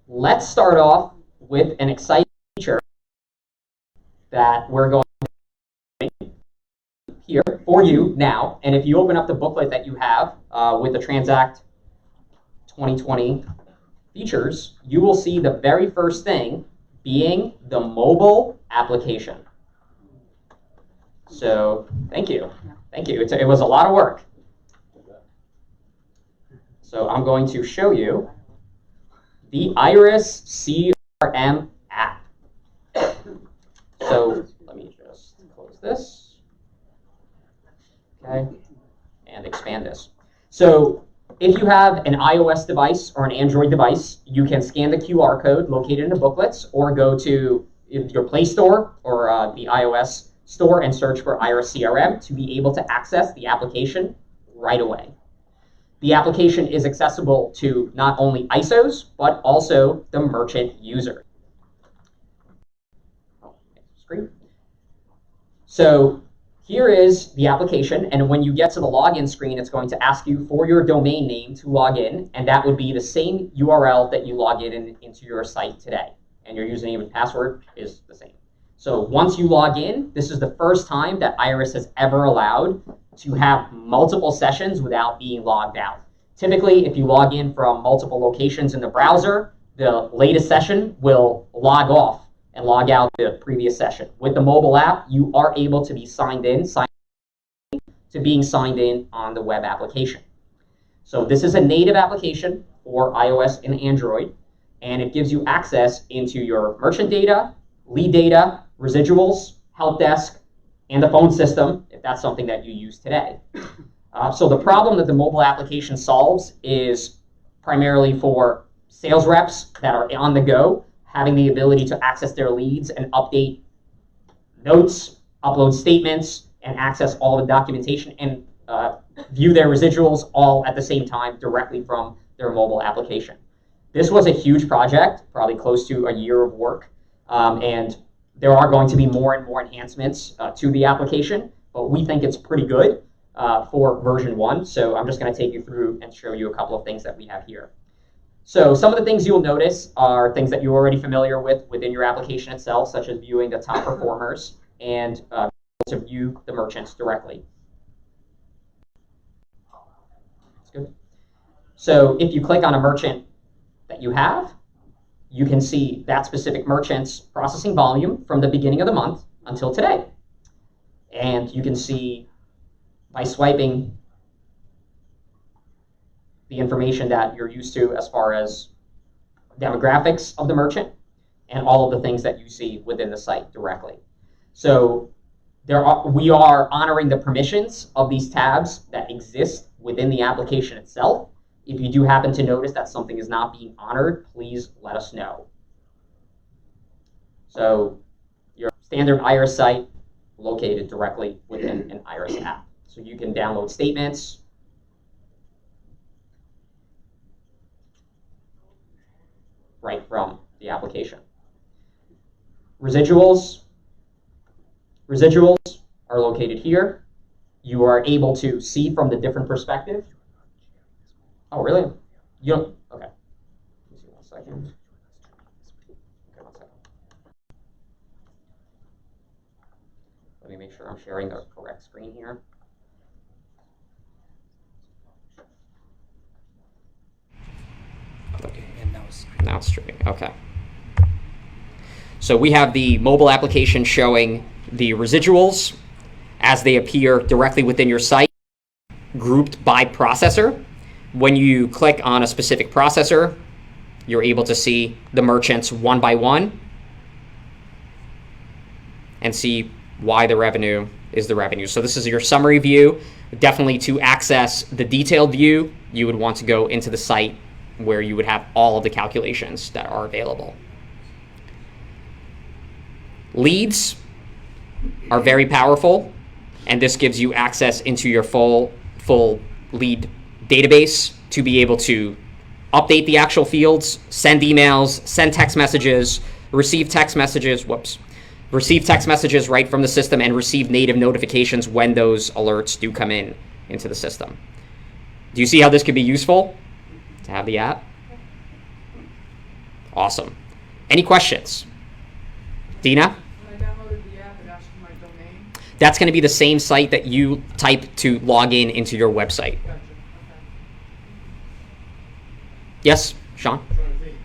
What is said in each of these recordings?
let's start off with an exciting feature that we're going to here for you now. And if you open up the booklet that you have with the Transact 2020 features, you will see the very first thing being the mobile application. So thank you. Thank you. It was a lot of work. So I'm going to show you the Iris CRM app. So let me just close this. Okay, and expand this. So if you have an iOS device or an Android device, you can scan the QR code located in the booklets or go to your Play Store or the iOS store and search for Iris CRM to be able to access the application right away. The application is accessible to not only ISOs, but also the merchant user. Screen. So here is the application, and when you get to the login screen, it's going to ask you for your domain name to log in, and that would be the same URL that you log into your site today, and your username and password is the same. So once you log in, this is the first time that Iris has ever allowed to have multiple sessions without being logged out. Typically, if you log in from multiple locations in the browser, the latest session will log off and log out the previous session. With the mobile app, you are able to be signed in to being signed in on the web application. So this is a native application for iOS and Android, and it gives you access into your merchant data, lead data, residuals, help desk, and the phone system, if that's something that you use today. So the problem that the mobile application solves is primarily for sales reps that are on the go, having the ability to access their leads and update notes, upload statements, and access all the documentation and view their residuals all at the same time directly from their mobile application. This was a huge project, probably close to a year of work, and there are going to be more and more enhancements to the application, but we think it's pretty good for version 1. So I'm just going to take you through and show you a couple of things that we have here. So some of the things you'll notice are things that you're already familiar with within your application itself, such as viewing the top performers and to view the merchants directly. That's good. So if you click on a merchant that you have, you can see that specific merchant's processing volume from the beginning of the month until today. And you can see by swiping the information that you're used to as far as demographics of the merchant and all of the things that you see within the site directly. So we are honoring the permissions of these tabs that exist within the application itself. If you do happen to notice that something is not being honored, please let us know. So your standard Iris site located directly within an Iris app. So you can download statements, right from the application. Residuals are located here. You are able to see from the different perspective. Oh, really? You don't? Okay. Let me see 1 second. Okay, 1 second. Let me make sure I'm sharing the correct screen here. Okay, and now it's streaming. Okay. So we have the mobile application showing the residuals as they appear directly within your site, grouped by processor. When you click on a specific processor, you're able to see the merchants one by one and see why the revenue is the revenue. So this is your summary view. Definitely to access the detailed view, you would want to go into the site where you would have all of the calculations that are available. Leads are very powerful, and this gives you access into your full lead database to be able to update the actual fields, send emails, send text messages, receive text messages right from the system, and receive native notifications when those alerts do come into the system. Do you see how this could be useful to have the app? Awesome. Any questions? Dina? When I downloaded the app, it asked for my domain. That's going to be the same site that you type to log in into your website. Gotcha. Okay. Yes, Sean? I'm trying to think,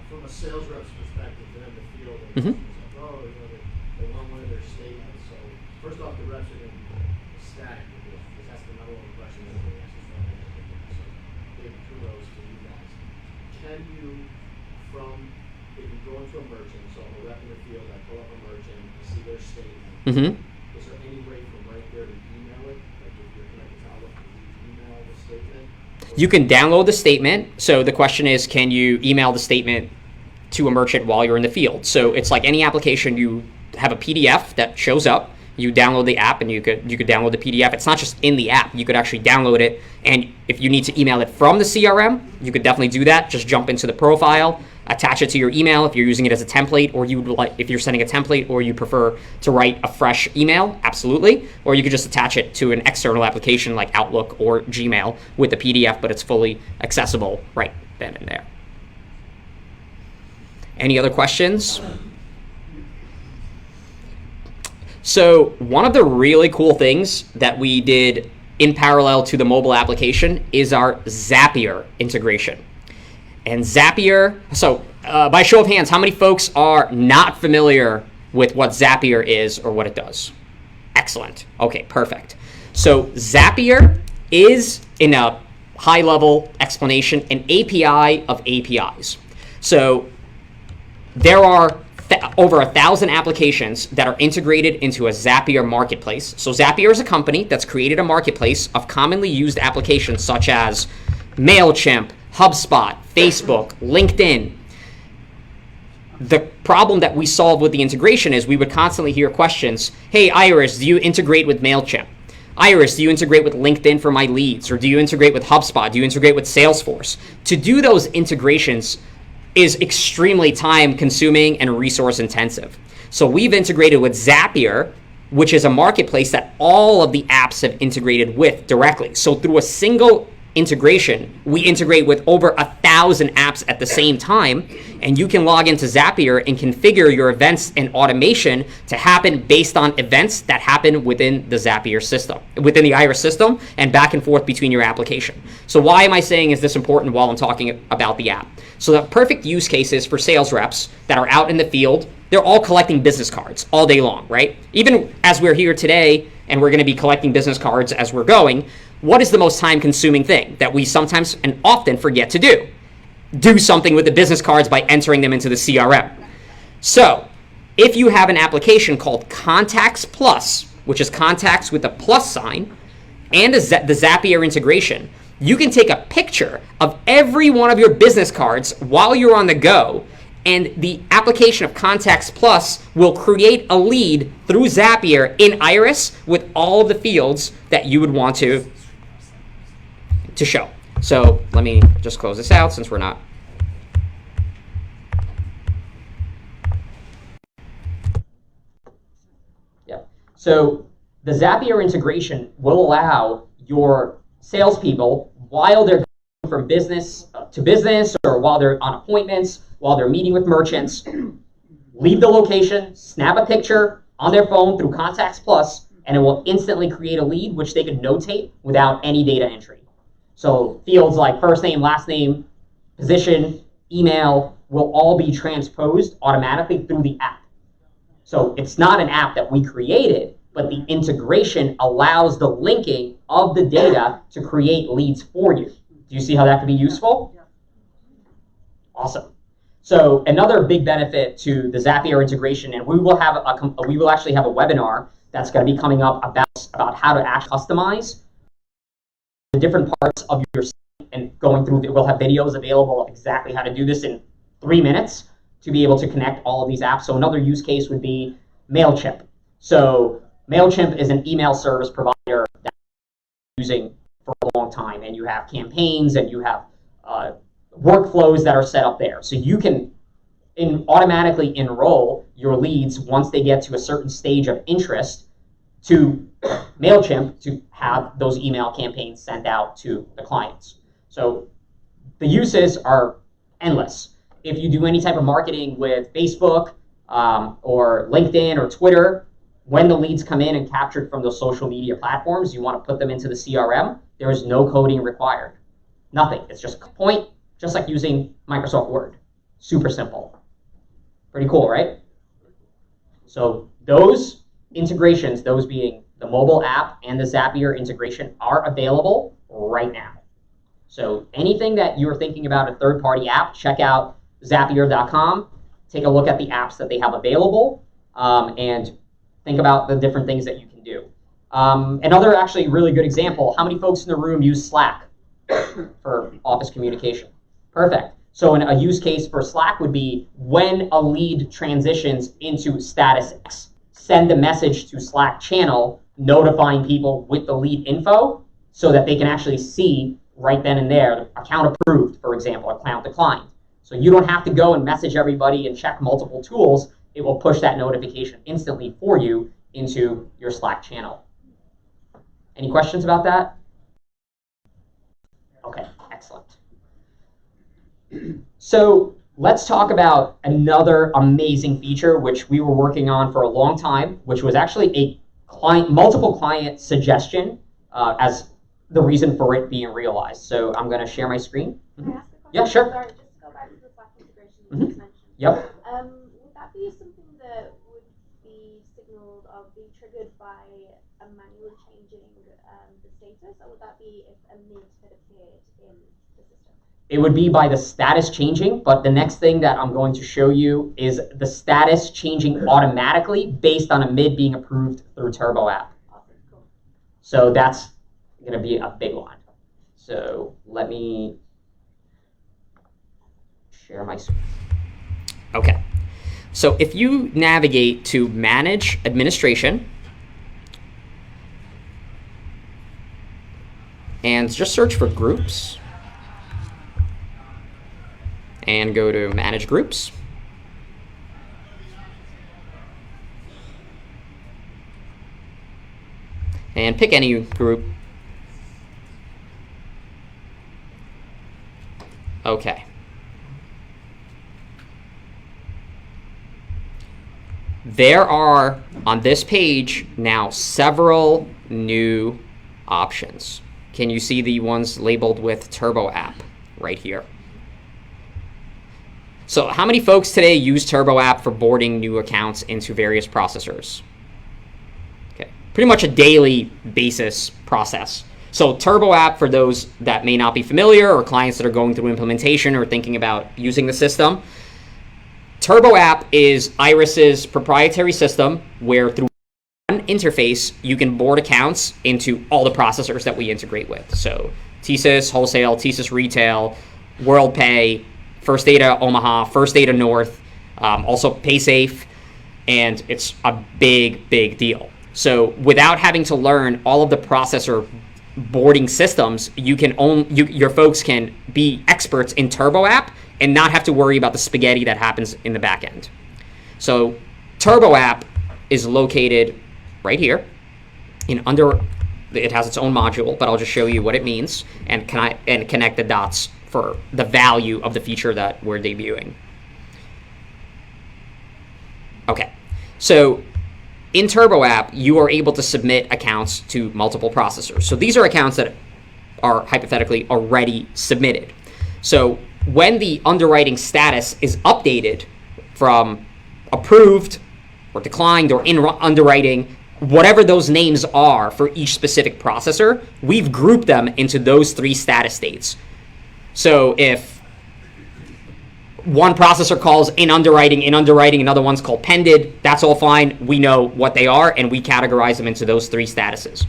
from a sales rep's perspective, they're in the field, and Mhm. it's like, oh, they want one of their statements. So first off, the reps are going to be ecstatic because that's the number one question that they ask is running. So big kudos to you guys. Can you, if you go into a merchant, so I'm a rep in the field, I pull up a merchant, I see their statement. Mm-hmm. Is there any way from right there to email it? Like if you're connected to Outlook, can you email the statement? You can download the statement. So the question is, can you email the statement to a merchant while you're in the field? So it's like any application, you have a PDF that shows up. You download the app and you could download the PDF. It's not just in the app. You could actually download it. And if you need to email it from the CRM, you could definitely do that. Just jump into the profile, attach it to your email if you're using it as a template, or you would like if you're sending a template, or you prefer to write a fresh email, absolutely. Or you could just attach it to an external application like Outlook or Gmail with the PDF, but it's fully accessible right then and there. Any other questions? So one of the really cool things that we did in parallel to the mobile application is our Zapier integration. And Zapier, so by show of hands, how many folks are not familiar with what Zapier is or what it does? Excellent. Okay, perfect. So Zapier is, in a high-level explanation, an API of APIs. So there are over 1,000 applications that are integrated into a Zapier marketplace. So Zapier is a company that's created a marketplace of commonly used applications such as Mailchimp, HubSpot, Facebook, LinkedIn. The problem that we solved with the integration is we would constantly hear questions, hey, Iris, do you integrate with Mailchimp? Iris, do you integrate with LinkedIn for my leads? Or do you integrate with HubSpot? Do you integrate with Salesforce? To do those integrations is extremely time consuming and resource intensive. So we've integrated with Zapier, which is a marketplace that all of the apps have integrated with directly. So through a single integration, we integrate with over 1,000 apps at the same time, and you can log into Zapier and configure your events and automation to happen based on events that happen within the Zapier system, within the Iris system, and back and forth between your application. So why am I saying is this important while I'm talking about the app? So the perfect use cases for sales reps that are out in the field, they're all collecting business cards all day long, right? Even as we're here today and we're going to be collecting business cards as we're going, what is the most time-consuming thing that we sometimes and often forget to do? Do something with the business cards by entering them into the CRM. So if you have an application called Contacts Plus, which is contacts with a plus sign, and the Zapier integration, you can take a picture of every one of your business cards while you're on the go, and the application of Contacts Plus will create a lead through Zapier in Iris with all of the fields that you would want to show. So let me just close this out since we're not. Yeah. So the Zapier integration will allow your salespeople, while they're going from business to business, or while they're on appointments, while they're meeting with merchants, leave the location, snap a picture on their phone through Contacts Plus, and it will instantly create a lead, which they can notate without any data entry. So fields like first name, last name, position, email will all be transposed automatically through the app. So it's not an app that we created, but the integration allows the linking of the data to create leads for you. Do you see how that could be useful? Awesome. So another big benefit to the Zapier integration, and we will actually have a webinar that's going to be coming up about how to actually customize the different parts of your site, and going through, we'll have videos available of exactly how to do this in 3 minutes to be able to connect all of these apps. So another use case would be Mailchimp. So Mailchimp is an email service provider that you're using for a long time, and you have campaigns and you have workflows that are set up there. So you can automatically enroll your leads once they get to a certain stage of interest to Mailchimp to have those email campaigns sent out to the clients. So the uses are endless. if you do any type of marketing with Facebook or LinkedIn or Twitter, when the leads come in and captured from those social media platforms, you want to put them into the CRM. There is no coding required. Nothing. It's just a point, just like using Microsoft Word. Super simple. Pretty cool, right? So those integrations, those being the mobile app and the Zapier integration, are available right now. So anything that you're thinking about a third-party app, check out Zapier.com. Take a look at the apps that they have available and think about the different things that you can do. Another actually really good example, how many folks in the room use Slack for office communication? Perfect. So a use case for Slack would be when a lead transitions into status X, send a message to Slack channel notifying people with the lead info so that they can actually see right then and there, account approved, for example, account declined. So you don't have to go and message everybody and check multiple tools. It will push that notification instantly for you into your Slack channel. Any questions about that? Okay, excellent. So let's talk about another amazing feature which we were working on for a long time, which was actually a multiple client suggestion as the reason for it being realized. So I'm going to share my screen. Can I ask a question? Yeah, sure. Sorry, just to go back to the Slack integration you just mentioned. Yep. Would that be something that would be signaled or be triggered by manually changing the status, or would that be if a mid had appeared in the system? It would be by the status changing, but the next thing that I'm going to show you is the status changing automatically based on a mid being approved through Turbo App. Awesome, cool. So that's going to be a big one. So let me share my screen. Okay. So if you navigate to Manage Administration and just search for Groups and go to Manage Groups. And pick any group. Okay. There are, on this page, now several new options. Can you see the ones labeled with Turbo App right here? So how many folks today use Turbo App for boarding new accounts into various processors? Okay, pretty much a daily basis process. So Turbo App, for those that may not be familiar or clients that are going through implementation or thinking about using the system, Turbo App is Iris's proprietary system where through one interface you can board accounts into all the processors that we integrate with. So TSYS Wholesale, TSYS Retail, WorldPay, First Data Omaha, First Data North, also PaySafe, and it's a big, big deal. So without having to learn all of the processor boarding systems, your folks can be experts in Turbo App and not have to worry about the spaghetti that happens in the back end. So Turbo App is located right here. It has its own module, but I'll just show you what it means and connect the dots for the value of the feature that we're debuting. Okay, so in Turbo App, you are able to submit accounts to multiple processors. So these are accounts that are hypothetically already submitted. So when the underwriting status is updated from approved or declined or in underwriting, whatever those names are for each specific processor, we've grouped them into those three status states. So if one processor calls in underwriting, another one's called pended, that's all fine. We know what they are, and we categorize them into those three statuses.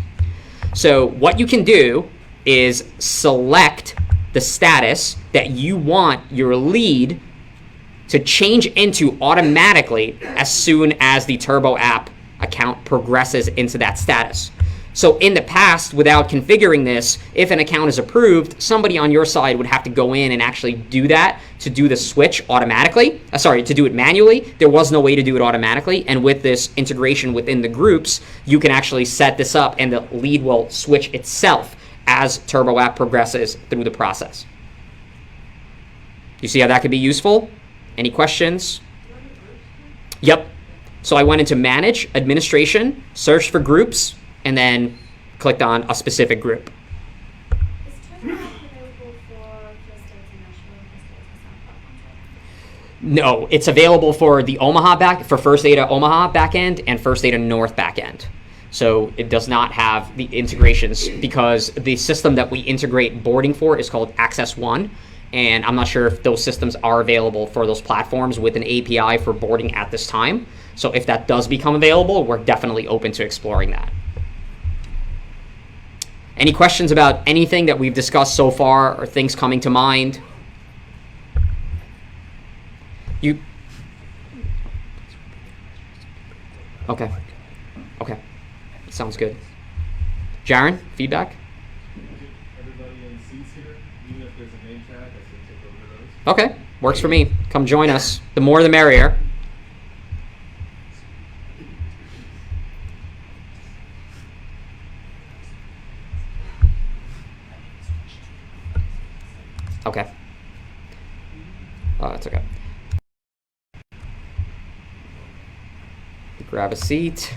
So what you can do is select the status that you want your lead to change into automatically as soon as the Turbo App account progresses into that status. So in the past, without configuring this, if an account is approved, somebody on your side would have to go in and actually do that to do the switch automatically. To do it manually. There was no way to do it automatically. And with this integration within the groups, you can actually set this up and the lead will switch itself as Turbo App progresses through the process. You see how that could be useful? Any questions? Yep. So I went into Manage, Administration, search for groups, and then clicked on a specific group. Is Crm App available for just international and just as a No, it's available for the for First Data Omaha backend and First Data North backend. So it does not have the integrations because the system that we integrate boarding for is called Access One. And I'm not sure if those systems are available for those platforms with an API for boarding at this time. So if that does become available, we're definitely open to exploring that. Any questions about anything that we've discussed so far or things coming to mind? Okay. Okay. Sounds good. Jaren, feedback? Everybody in seats here, even if there's a name tag, I say take over those. Okay, works for me. Come join us. The more the merrier. Okay. Oh, that's okay. Grab a seat.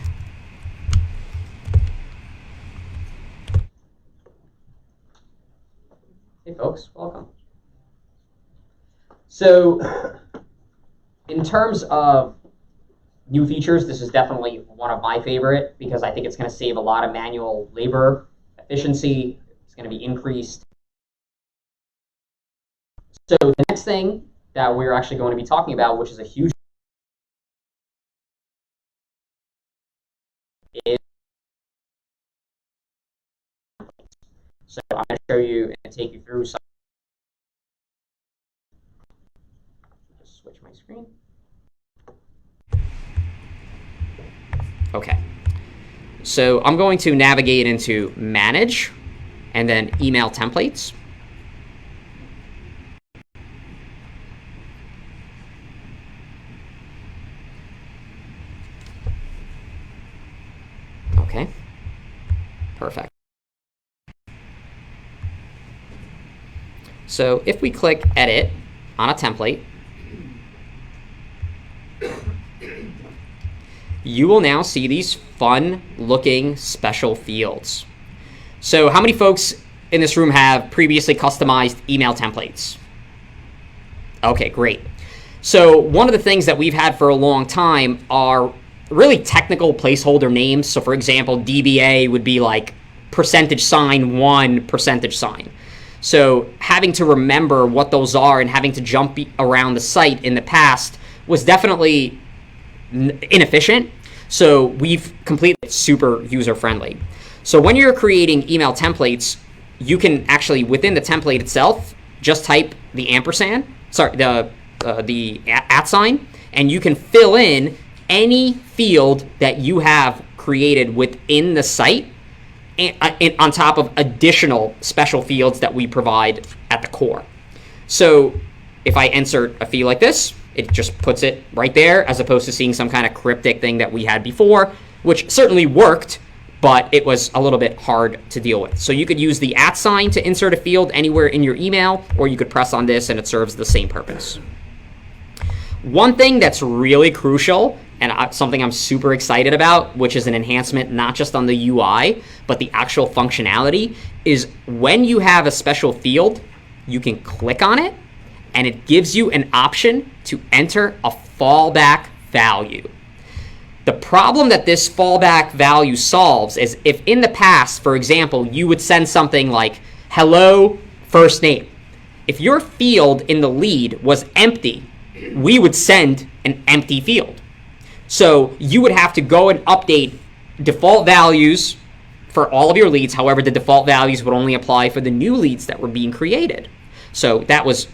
Hey folks, welcome. So in terms of new features, this is definitely one of my favorite because I think it's going to save a lot of manual labor, efficiency. It's going to be increased. So the next thing that we're actually going to be talking about, which is a huge is so I'm going to show you and take you through some. Just switch my screen. Okay. So I'm going to navigate into Manage and then Email Templates. Okay, perfect. So if we click Edit on a template, you will now see these fun looking special fields. So how many folks in this room have previously customized email templates? Okay, great. So one of the things that we've had for a long time are really technical placeholder names. So for example, DBA would be like $1. So having to remember what those are and having to jump around the site in the past was definitely inefficient. So we've completed it super user-friendly. So when you're creating email templates, you can actually, within the template itself, just type the ampersand, the @ sign, and you can fill in any field that you have created within the site and on top of additional special fields that we provide at the core. So if I insert a field like this, it just puts it right there as opposed to seeing some kind of cryptic thing that we had before, which certainly worked, but it was a little bit hard to deal with. So you could use the @ sign to insert a field anywhere in your email, or you could press on this and it serves the same purpose. One thing that's really crucial and something I'm super excited about, which is an enhancement not just on the UI, but the actual functionality, is when you have a special field, you can click on it and it gives you an option to enter a fallback value. The problem that this fallback value solves is if in the past, for example, you would send something like, hello, first name. If your field in the lead was empty, we would send an empty field. So you would have to go and update default values for all of your leads. However, the default values would only apply for the new leads that were being created. So that was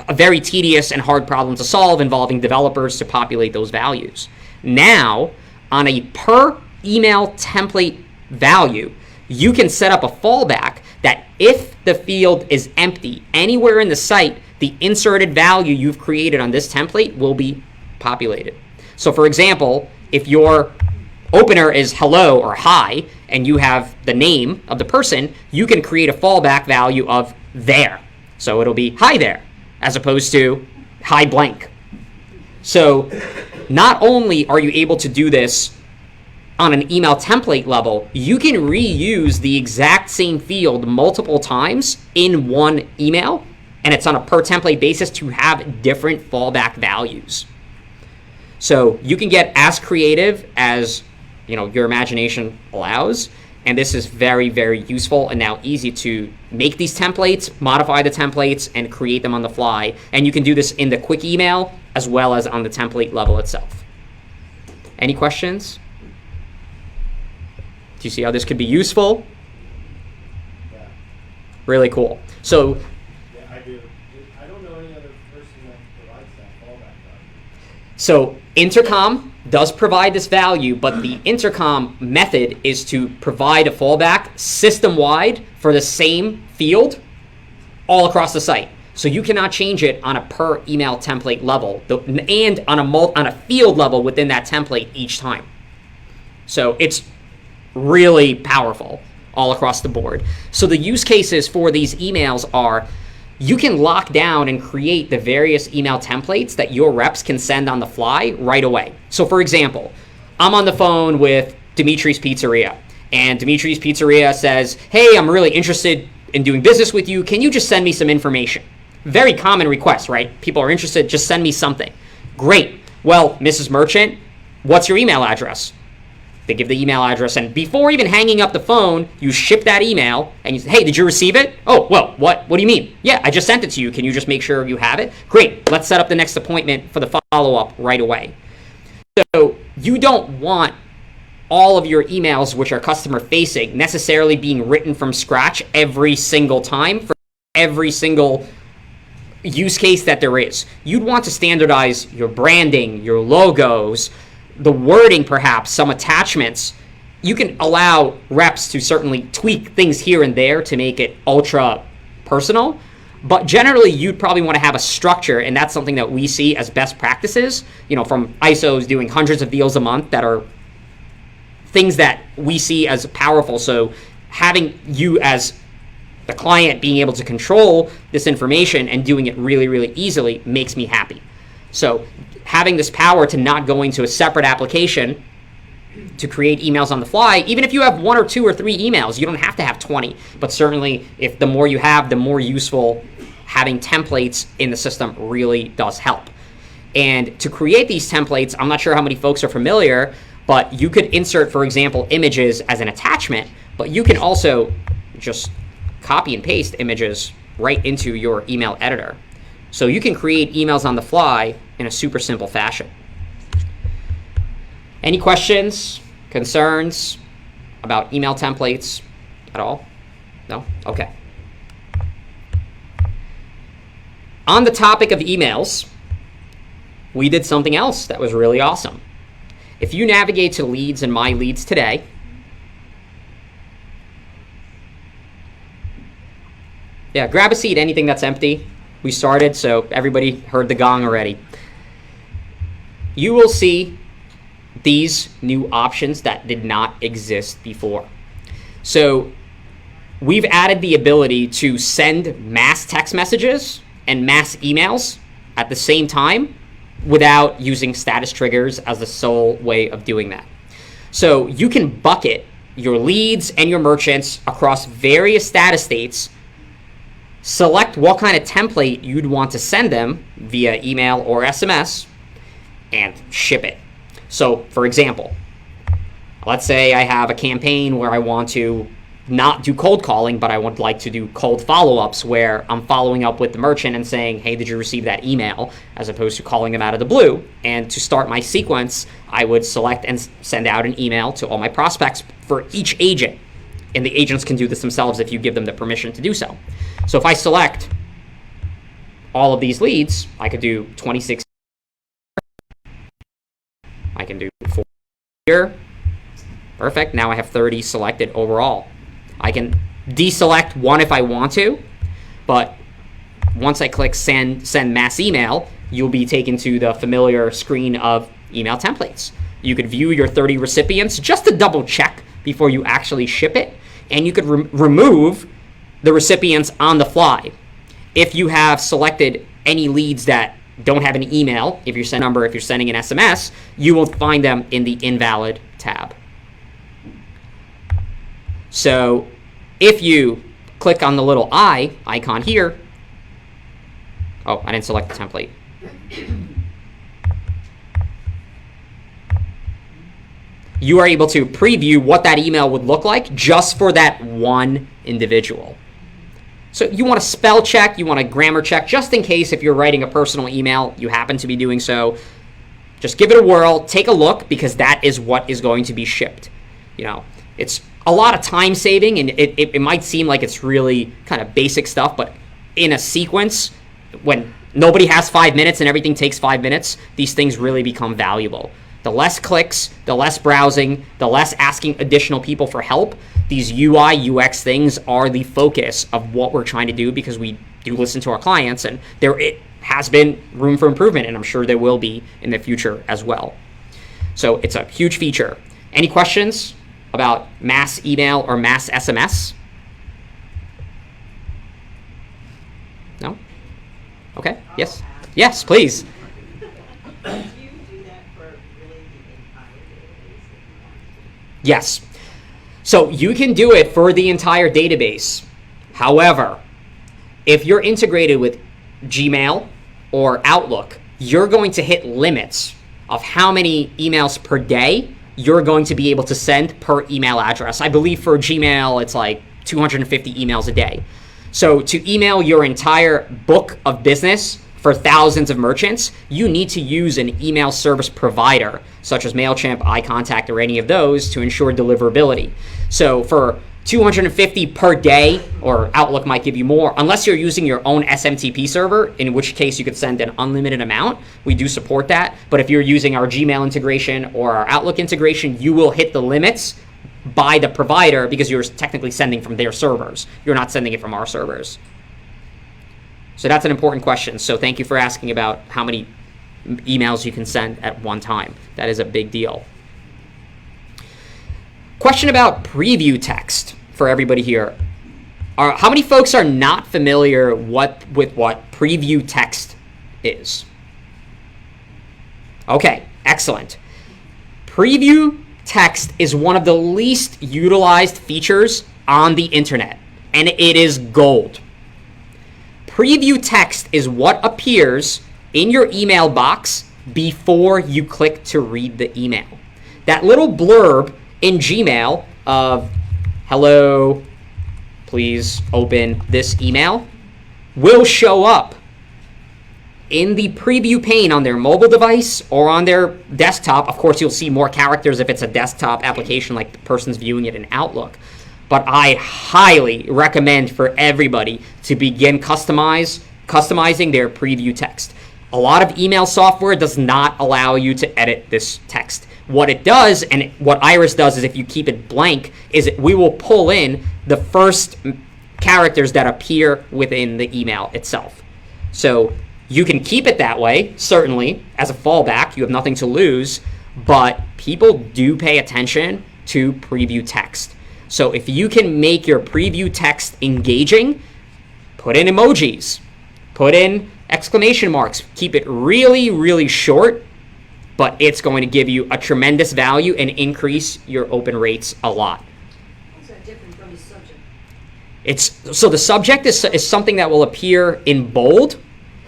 a very tedious and hard problem to solve involving developers to populate those values. Now, on a per email template value, you can set up a fallback that if the field is empty anywhere in the site, the inserted value you've created on this template will be populated. So for example, if your opener is hello or hi, and you have the name of the person, you can create a fallback value of there. So it'll be hi there, as opposed to hi blank. So not only are you able to do this on an email template level, you can reuse the exact same field multiple times in one email, and it's on a per template basis to have different fallback values. So you can get as creative as your imagination allows, and this is very, very useful and now easy to make these templates, modify the templates, and create them on the fly. And you can do this in the quick email as well as on the template level itself. Any questions? Do you see how this could be useful? Yeah. Really cool. So Yeah, I do. I don't know any other person that provides that fallback value. So Intercom does provide this value, but the Intercom method is to provide a fallback system-wide for the same field all across the site. So you cannot change it on a per email template level and on a field level within that template each time. So it's really powerful all across the board. So the use cases for these emails are you can lock down and create the various email templates that your reps can send on the fly right away. So for example, I'm on the phone with Dimitri's Pizzeria, and Dimitri's Pizzeria says, hey, I'm really interested in doing business with you. Can you just send me some information? Very common request, right? People are interested, just send me something. Great. Well, Mrs. Merchant, what's your email address? They give the email address, and before even hanging up the phone, you ship that email, and you say, hey, did you receive it? Oh, well, what do you mean? Yeah, I just sent it to you. Can you just make sure you have it? Great, let's set up the next appointment for the follow-up right away. So you don't want all of your emails, which are customer-facing, necessarily being written from scratch every single time for every single use case that there is. You'd want to standardize your branding, your logos, the wording, perhaps some attachments. You can allow reps to certainly tweak things here and there to make it ultra personal, but generally you'd probably want to have a structure, and that's something that we see as best practices, from ISOs doing hundreds of deals a month that are things that we see as powerful. So having you as the client being able to control this information and doing it really, really easily makes me happy. So having this power to not go into a separate application to create emails on the fly, even if you have 1 or 2 or 3 emails, you don't have to have 20, but certainly if the more you have, the more useful having templates in the system really does help. And to create these templates, I'm not sure how many folks are familiar, but you could insert, for example, images as an attachment, but you can also just copy and paste images right into your email editor. So you can create emails on the fly in a super simple fashion. Any questions, concerns about email templates at all? No? Okay. On the topic of emails, we did something else that was really awesome. If you navigate to Leads and My Leads today, yeah, grab a seat, anything that's empty. We started, so everybody heard the gong already. You will see these new options that did not exist before. So we've added the ability to send mass text messages and mass emails at the same time without using status triggers as the sole way of doing that. So you can bucket your leads and your merchants across various status states, select what kind of template you'd want to send them via email or SMS, and ship it. So for example, let's say I have a campaign where I want to not do cold calling, but I would like to do cold follow-ups where I'm following up with the merchant and saying, hey, did you receive that email, as opposed to calling them out of the blue. And to start my sequence, I would select and send out an email to all my prospects for each agent. And the agents can do this themselves if you give them the permission to do so. So if I select all of these leads, I could do 26. I can do 4 here. Perfect. Now I have 30 selected overall. I can deselect one if I want to, but once I click send mass email, you'll be taken to the familiar screen of email templates. You could view your 30 recipients just to double check before you actually ship it, and you could remove the recipients on the fly. If you have selected any leads that don't have an email, if you're sending an SMS, you will find them in the invalid tab. So if you click on the little I icon here, oh, I didn't select the template. You are able to preview what that email would look like just for that one individual. So you want to spell check, you want to grammar check, just in case if you're writing a personal email, you happen to be doing so. Just give it a whirl, take a look, because that is what is going to be shipped. You know, it's a lot of time saving, and it might seem like it's really kind of basic stuff, but in a sequence, when nobody has 5 minutes and everything takes 5 minutes, these things really become valuable. The less clicks, the less browsing, the less asking additional people for help. These UI, UX things are the focus of what we're trying to do, because we do listen to our clients, and it has been room for improvement, and I'm sure there will be in the future as well. So it's a huge feature. Any questions about mass email or mass SMS? No? Okay, yes. Yes, please. Yes. So you can do it for the entire database. However, if you're integrated with Gmail or Outlook, you're going to hit limits of how many emails per day you're going to be able to send per email address. I believe for Gmail, it's like 250 emails a day. So to email your entire book of business for thousands of merchants, you need to use an email service provider, such as Mailchimp, iContact, or any of those, to ensure deliverability. So for 250 per day, or Outlook might give you more, unless you're using your own SMTP server, in which case you could send an unlimited amount. We do support that. But if you're using our Gmail integration or our Outlook integration, you will hit the limits by the provider, because you're technically sending from their servers. You're not sending it from our servers. So that's an important question. So thank you for asking about how many emails you can send at one time. That is a big deal. Question about preview text for everybody here. How many folks are not familiar with what preview text is? Okay, excellent. Preview text is one of the least utilized features on the internet, and it is gold. Preview text is what appears in your email box before you click to read the email. That little blurb in Gmail of, hello, please open this email, will show up in the preview pane on their mobile device or on their desktop. Of course, you'll see more characters if it's a desktop application like the person's viewing it in Outlook. But I highly recommend for everybody to begin customizing their preview text. A lot of email software does not allow you to edit this text. What it does, and what Iris does, is if you keep it blank, is we will pull in the first characters that appear within the email itself. So you can keep it that way, certainly, as a fallback. You have nothing to lose, but people do pay attention to preview text. So if you can make your preview text engaging, put in emojis, put in exclamation marks, keep it really, really short, but it's going to give you a tremendous value and increase your open rates a lot. How's that different from the subject? So the subject is something that will appear in bold,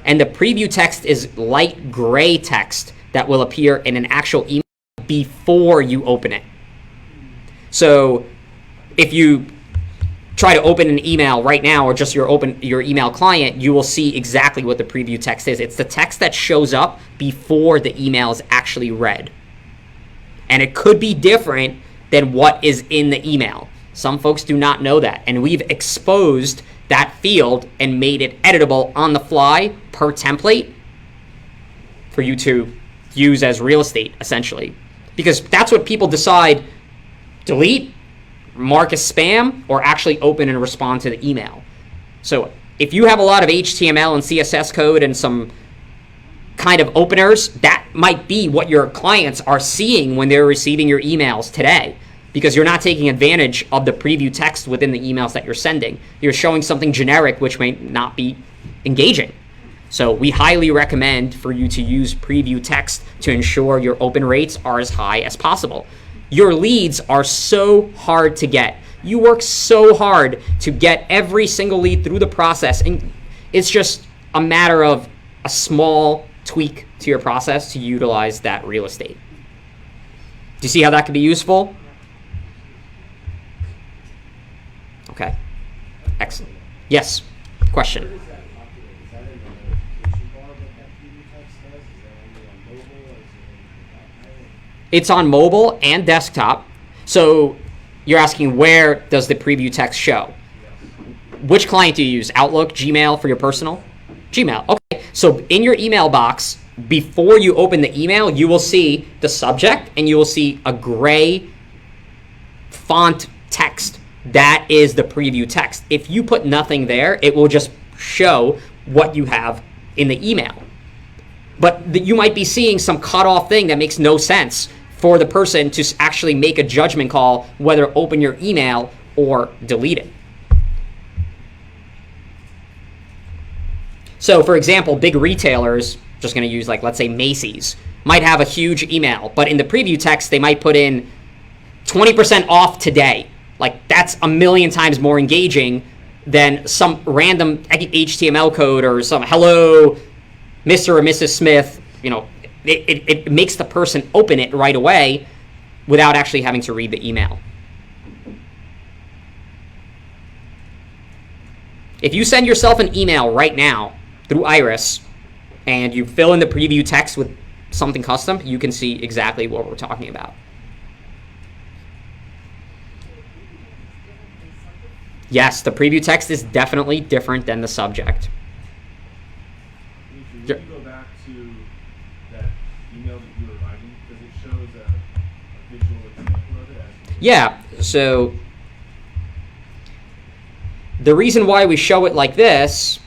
and the preview text is light gray text that will appear in an actual email before you open it. So if you try to open an email right now, or just your email client, you will see exactly what the preview text is. It's the text that shows up before the email is actually read. And it could be different than what is in the email. Some folks do not know that. And we've exposed that field and made it editable on the fly per template for you to use as real estate, essentially. Because that's what people decide: delete, mark as spam, or actually open and respond to the email. So if you have a lot of HTML and CSS code and some kind of openers, that might be what your clients are seeing when they're receiving your emails today, because you're not taking advantage of the preview text within the emails that you're sending. You're showing something generic which may not be engaging. So we highly recommend for you to use preview text to ensure your open rates are as high as possible. Your leads are so hard to get. You work so hard to get every single lead through the process, and it's just a matter of a small tweak to your process to utilize that real estate. Do you see how that could be useful? Okay. Excellent. Yes. Question. Where is that populated? Is that in the notification bar that that preview text does? Is that only on mobile or is it in It's on mobile and desktop. So you're asking, where does the preview text show? Which client do you use? Outlook, Gmail for your personal? Gmail. Okay. So in your email box, before you open the email, you will see the subject and you will see a gray font text. That is the preview text. If you put nothing there, it will just show what you have in the email. But you might be seeing some cutoff thing that makes no sense for the person to actually make a judgment call whether open your email or delete it. So for example, big retailers, just going to use like, let's say Macy's, might have a huge email, but in the preview text, they might put in 20% off today. Like, that's a million times more engaging than some random HTML code or some hello, Mr. or Mrs. Smith. You know, it makes the person open it right away without actually having to read the email. If you send yourself an email right now through Iris and you fill in the preview text with something custom, you can see exactly what we're talking about. Yes, the preview text is definitely different than the subject. Dimitri, when you go back to that email that you were writing, because it shows a visual example of it as Yeah, so the reason why we show it like this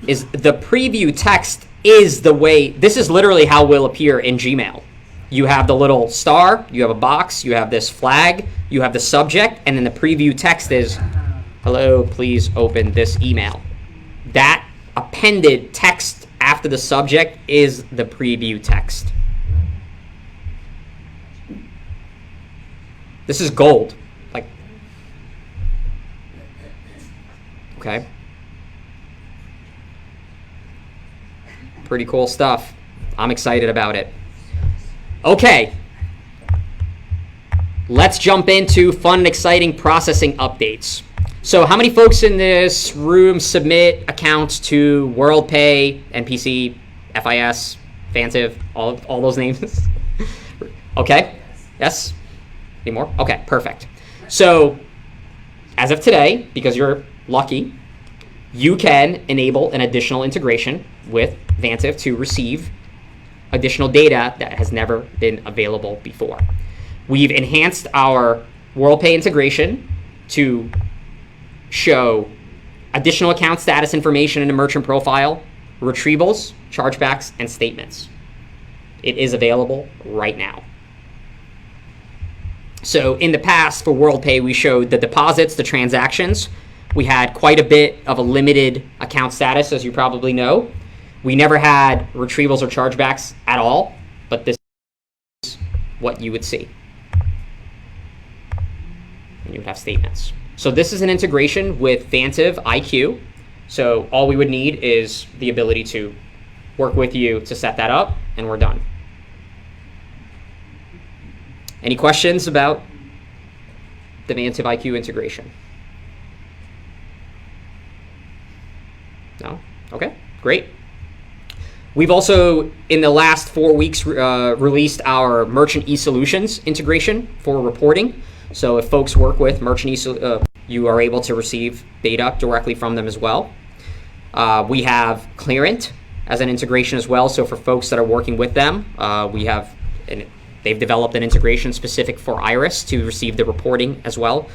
is the preview text is the way, this is literally how will appear in Gmail. You have the little star, you have a box, you have this flag, you have the subject, and then the preview text is, hello, please open this email. That appended text after the subject is the preview text. This is gold. Like, okay. Pretty cool stuff. I'm excited about it. Okay, let's jump into fun and exciting processing updates. So how many folks in this room submit accounts to WorldPay, NPC, FIS, Vantiv, all those names? Okay, yes? Any more? Okay, perfect. So as of today, because you're lucky, you can enable an additional integration with Vantiv to receive additional data that has never been available before. We've enhanced our WorldPay integration to show additional account status information in a merchant profile, retrievals, chargebacks, and statements. It is available right now. So in the past for WorldPay, we showed the deposits, the transactions. We had quite a bit of a limited account status, as you probably know. We never had retrievals or chargebacks at all, but this is what you would see. And you would have statements. So this is an integration with Vantiv IQ. So all we would need is the ability to work with you to set that up, and we're done. Any questions about the Vantiv IQ integration? No? Okay, great. We've also, in the last 4 weeks, released our Merchant eSolutions integration for reporting. So if folks work with Merchant you are able to receive data directly from them as well. We have Clearant as an integration as well. So for folks that are working with them, they've developed an integration specific for Iris to receive the reporting as well.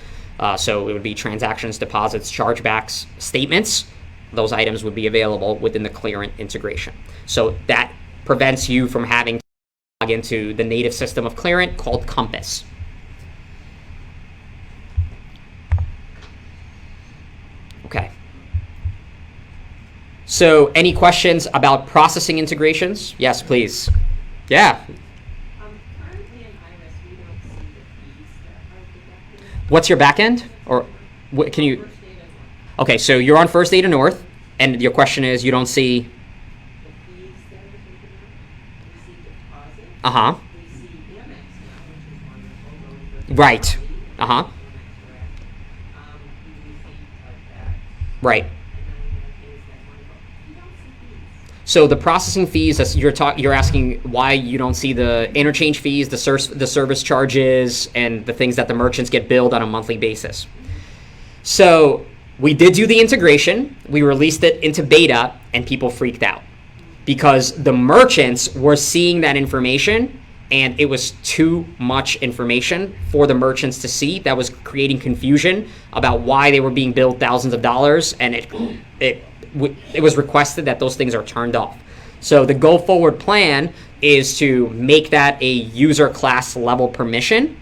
So it would be transactions, deposits, chargebacks, statements. Those items would be available within the Clearant integration. So that prevents you from having to log into the native system of Clearant called Compass. Okay. So any questions about processing integrations? Yes, please. Yeah. Currently in Iris, we don't see the fees that are deducted. What's your back end? Or can you? First data north. Okay, so you're on First Data North, and your question is you don't see. The fees that are taken out, we see deposits. Uh-huh. We see Amex now, which is wonderful. Going with Right. Amex Uh-huh. Direct. We receive chargebacks. Right. And then things that wonderful. You don't see fees. So the processing fees, you're asking why you don't see the interchange fees, the service charges, and the things that the merchants get billed on a monthly basis. So we did do the integration. We released it into beta, and people freaked out because the merchants were seeing that information, and it was too much information for the merchants to see. That was creating confusion about why they were being billed thousands of dollars, and it was requested that those things are turned off. So the go forward plan is to make that a user class level permission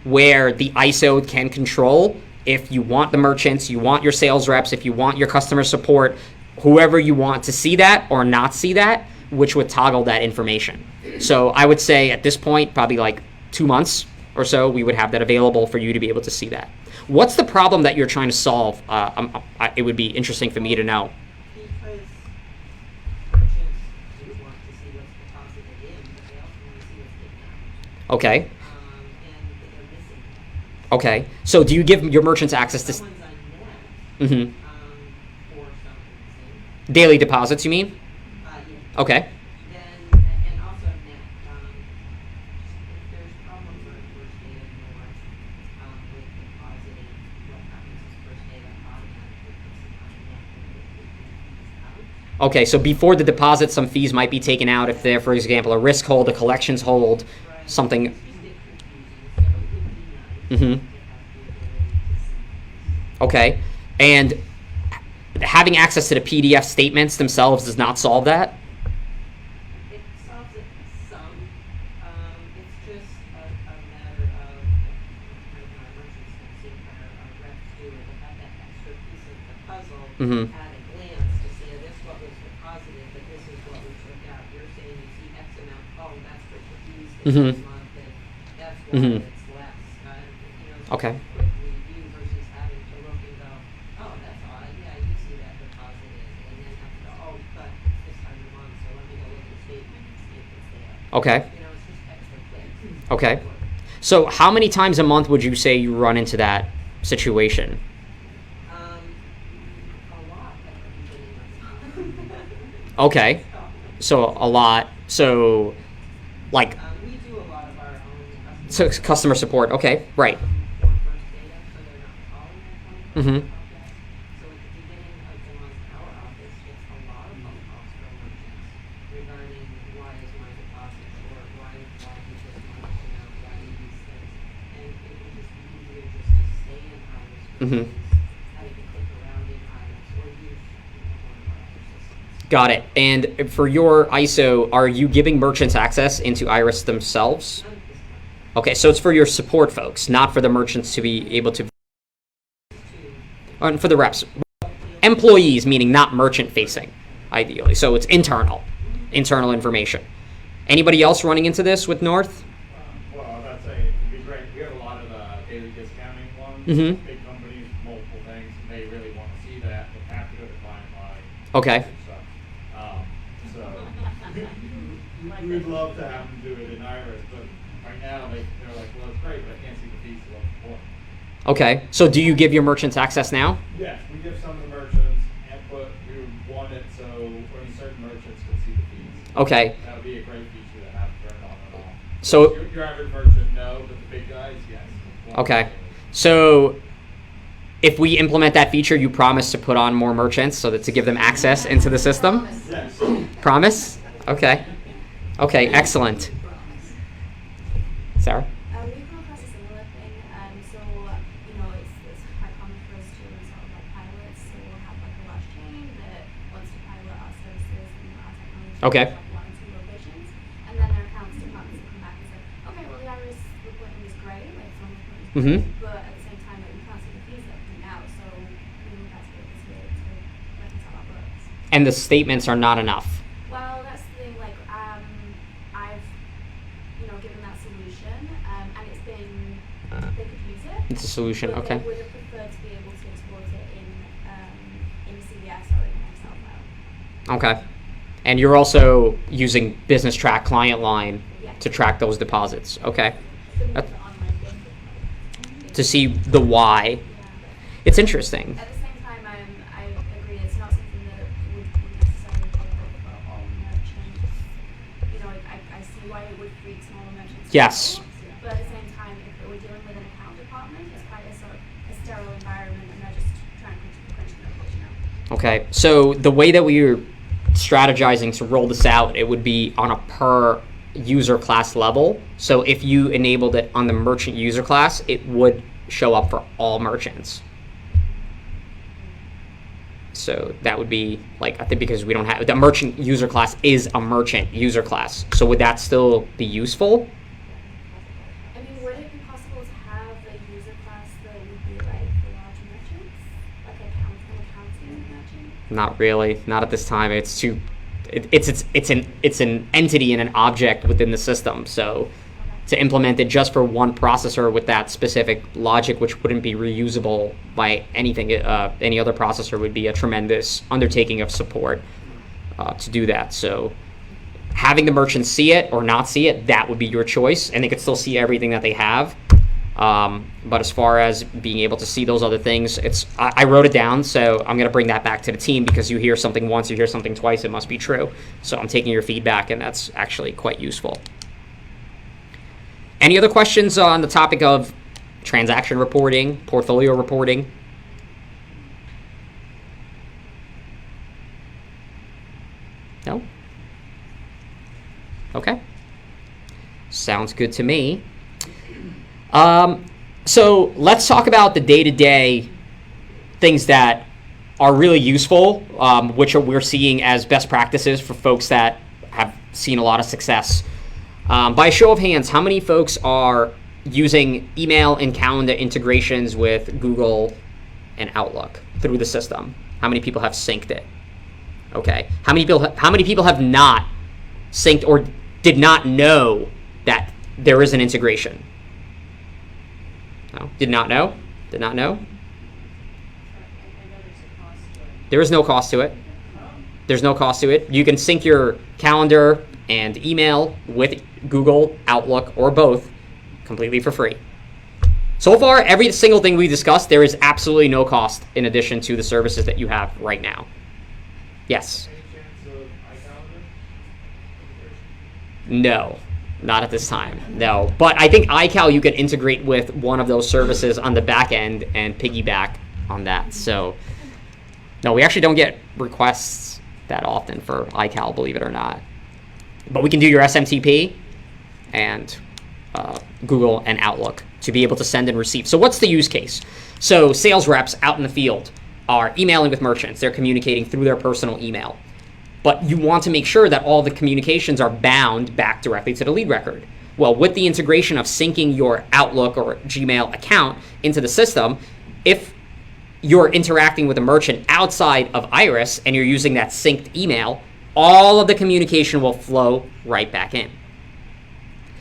where the ISO can control if you want the merchants, you want your sales reps, if you want your customer support, whoever you want to see that or not see that, which would toggle that information. So I would say at this point, probably like 2 months or so, we would have that available for you to be able to see that. What's the problem that you're trying to solve? It would be interesting for me to know. Because merchants do want to see what's deposited in, but they also want to see what's taken out. Okay. And they're missing that. Okay. So do you give your merchants access to Someone's on net mhm. for some reason. Daily deposits, you mean? Yeah. Okay. Then, and also net, if there's problems on First Data North with depositing, what happens is First Data automatically puts it on net and it fees out. Okay, so before the deposit, some fees might be taken out if they're, for example, a risk hold, a collections hold, Right. something. It's just get confusing, so it would be nice Mhm. to have the ability to see. Okay. And having access to the PDF statements themselves does not solve that? It solves it some. It's just a matter of, like our merchants can see, our reps do, it, to have that extra piece of the puzzle Mhm. at a glance to say this what was deposited, but this is what we took out. You're saying you see X amount, oh, that's for fees this Mhm. month, and that's why Mhm. it's less. It's Okay. just a quick review versus having to look and go, oh, that's odd, yeah, you see that deposited, and then have to go, oh, but it's this time of month, so let me go look at the statement and see if it's there. Okay. It's just extra clicks. Okay. So how many times a month would you say you run into that situation? A lot at the beginning of the month. Okay. So a lot. So like We do a lot of our own customer support. Okay. Right. for First Data, so they're not calling their 24/7 Mhm. projects. So at the beginning of the month, our office gets a lot of phone calls from merchants regarding why is my deposit short, why you this much, why these things. And it would just be easier just to stay in Iris Mhm. versus having to click around in Iris or use one of our other systems. Got it. And for your ISO, are you giving merchants access into Iris themselves? None at this point. Okay, so it's for your support folks, not for the merchants to be able to, and for the reps. Employees, meaning not merchant facing, ideally. So it's internal information. Anybody else running into this with North? Well, I was about to say, it'd be great. We have a lot of daily discounting ones. Mhm. Big companies, multiple things, and they really want to see that. They have to go to client line. Okay. So we'd love to have them do it in Iris, but right now they're like, well, it's great, but I can't see the fees of the Okay, so do you give your merchants access now? Yes, we give some of the merchants, but we would want it so only certain merchants can see the fees. Okay, That would be a great feature to have turned on and off. so, Your average merchant, no, but the big guys, yes. okay. So if we implement that feature, you promise to put on more merchants so that to give them access into the system? Yes. Promise? Okay. Okay, excellent. Sarah? We come across a similar thing. So, it's quite common for us to install like pilots. So we'll have like a large chain that wants to pilot our services and our technology. Okay. Like 1 or 2 locations. And then their accounts departments will come back and say, okay, well the Iris reporting is great, like some reporting is great, Mhm. but at the same time, like, we can't see the fees that are coming out. So we would like to be able to reconcile our books. and the statements are not enough. Well, that's the thing. Like, I've, given that solution, and it's been they could use it. It's a solution, but okay. They would have preferred to be able to export it in CVS or in Excel file. Okay. And you're also using Business Track Client Line Yeah. to track those deposits. Okay. Similar That- to online banking. To see the why. Yeah. It's interesting. At the same time, I agree it's not something that would be necessarily applicable for all merchants. I see why it would freak smaller merchants Yes. out, but at the same time, if we're dealing with an account department, it's quite a sort of a sterile environment, and they're just trying to crunch numbers, Okay. So the way that we are strategizing to roll this out, it would be on a per user class level. So if you enabled it on the merchant user class, it would show up for all merchants. So that would be like, I think because we don't have, the merchant user class is a merchant user class. So would that still be useful? I mean, would it be possible to have a user class that would be like for large merchants, like an accounting merchant? Not really, not at this time. It's too, it's an entity and an object within the system. So to implement it just for one processor with that specific logic, which wouldn't be reusable by anything, any other processor, would be a tremendous undertaking of support to do that. So having the merchant see it or not see it, that would be your choice, and they could still see everything that they have. But as far as being able to see those other things, I wrote it down, so I'm going to bring that back to the team, because you hear something once, you hear something twice, it must be true. So I'm taking your feedback, and that's actually quite useful. Any other questions on the topic of transaction reporting, portfolio reporting? No? Okay. Sounds good to me. So let's talk about the day-to-day things that are really useful, which we're seeing as best practices for folks that have seen a lot of success. By a show of hands, how many folks are using email and calendar integrations with Google and Outlook through the system? How many people have synced it? Okay. How many people have not synced or did not know that there is an integration? No? Did not know? Did not know? There is no cost to it. There's no cost to it. You can sync your calendar and email with Google, Outlook, or both completely for free. So far, every single thing we discussed, there is absolutely no cost in addition to the services that you have right now. Yes? Any chance of iCalendar? No, not at this time. No, but I think iCal you can integrate with one of those services on the back end and piggyback on that. So, no, we actually don't get requests that often for iCal, believe it or not. But we can do your SMTP and Google and Outlook to be able to send and receive. So what's the use case? So sales reps out in the field are emailing with merchants. They're communicating through their personal email. But you want to make sure that all the communications are bound back directly to the lead record. Well, with the integration of syncing your Outlook or Gmail account into the system, if you're interacting with a merchant outside of Iris and you're using that synced email, all of the communication will flow right back in.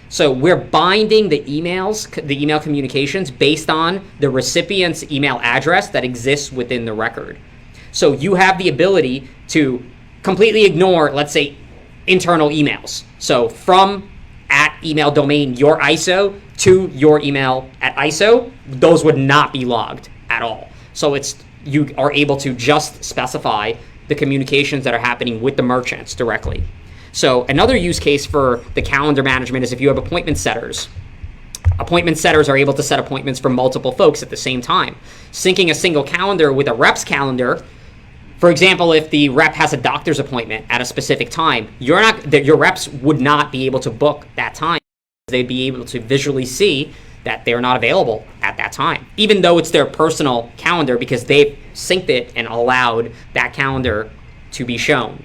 So we're binding the emails, the email communications, based on the recipient's email address that exists within the record. So you have the ability to completely ignore, let's say, internal emails. So from @email domain your ISO to your email at ISO, those would not be logged at all. So you are able to just specify the communications that are happening with the merchants directly. So another use case for the calendar management is if you have appointment setters. Appointment setters are able to set appointments for multiple folks at the same time. Syncing a single calendar with a rep's calendar, for example, if the rep has a doctor's appointment at a specific time, your reps would not be able to book that time. They'd be able to visually see that they're not available at that time, even though it's their personal calendar, because they've synced it and allowed that calendar to be shown.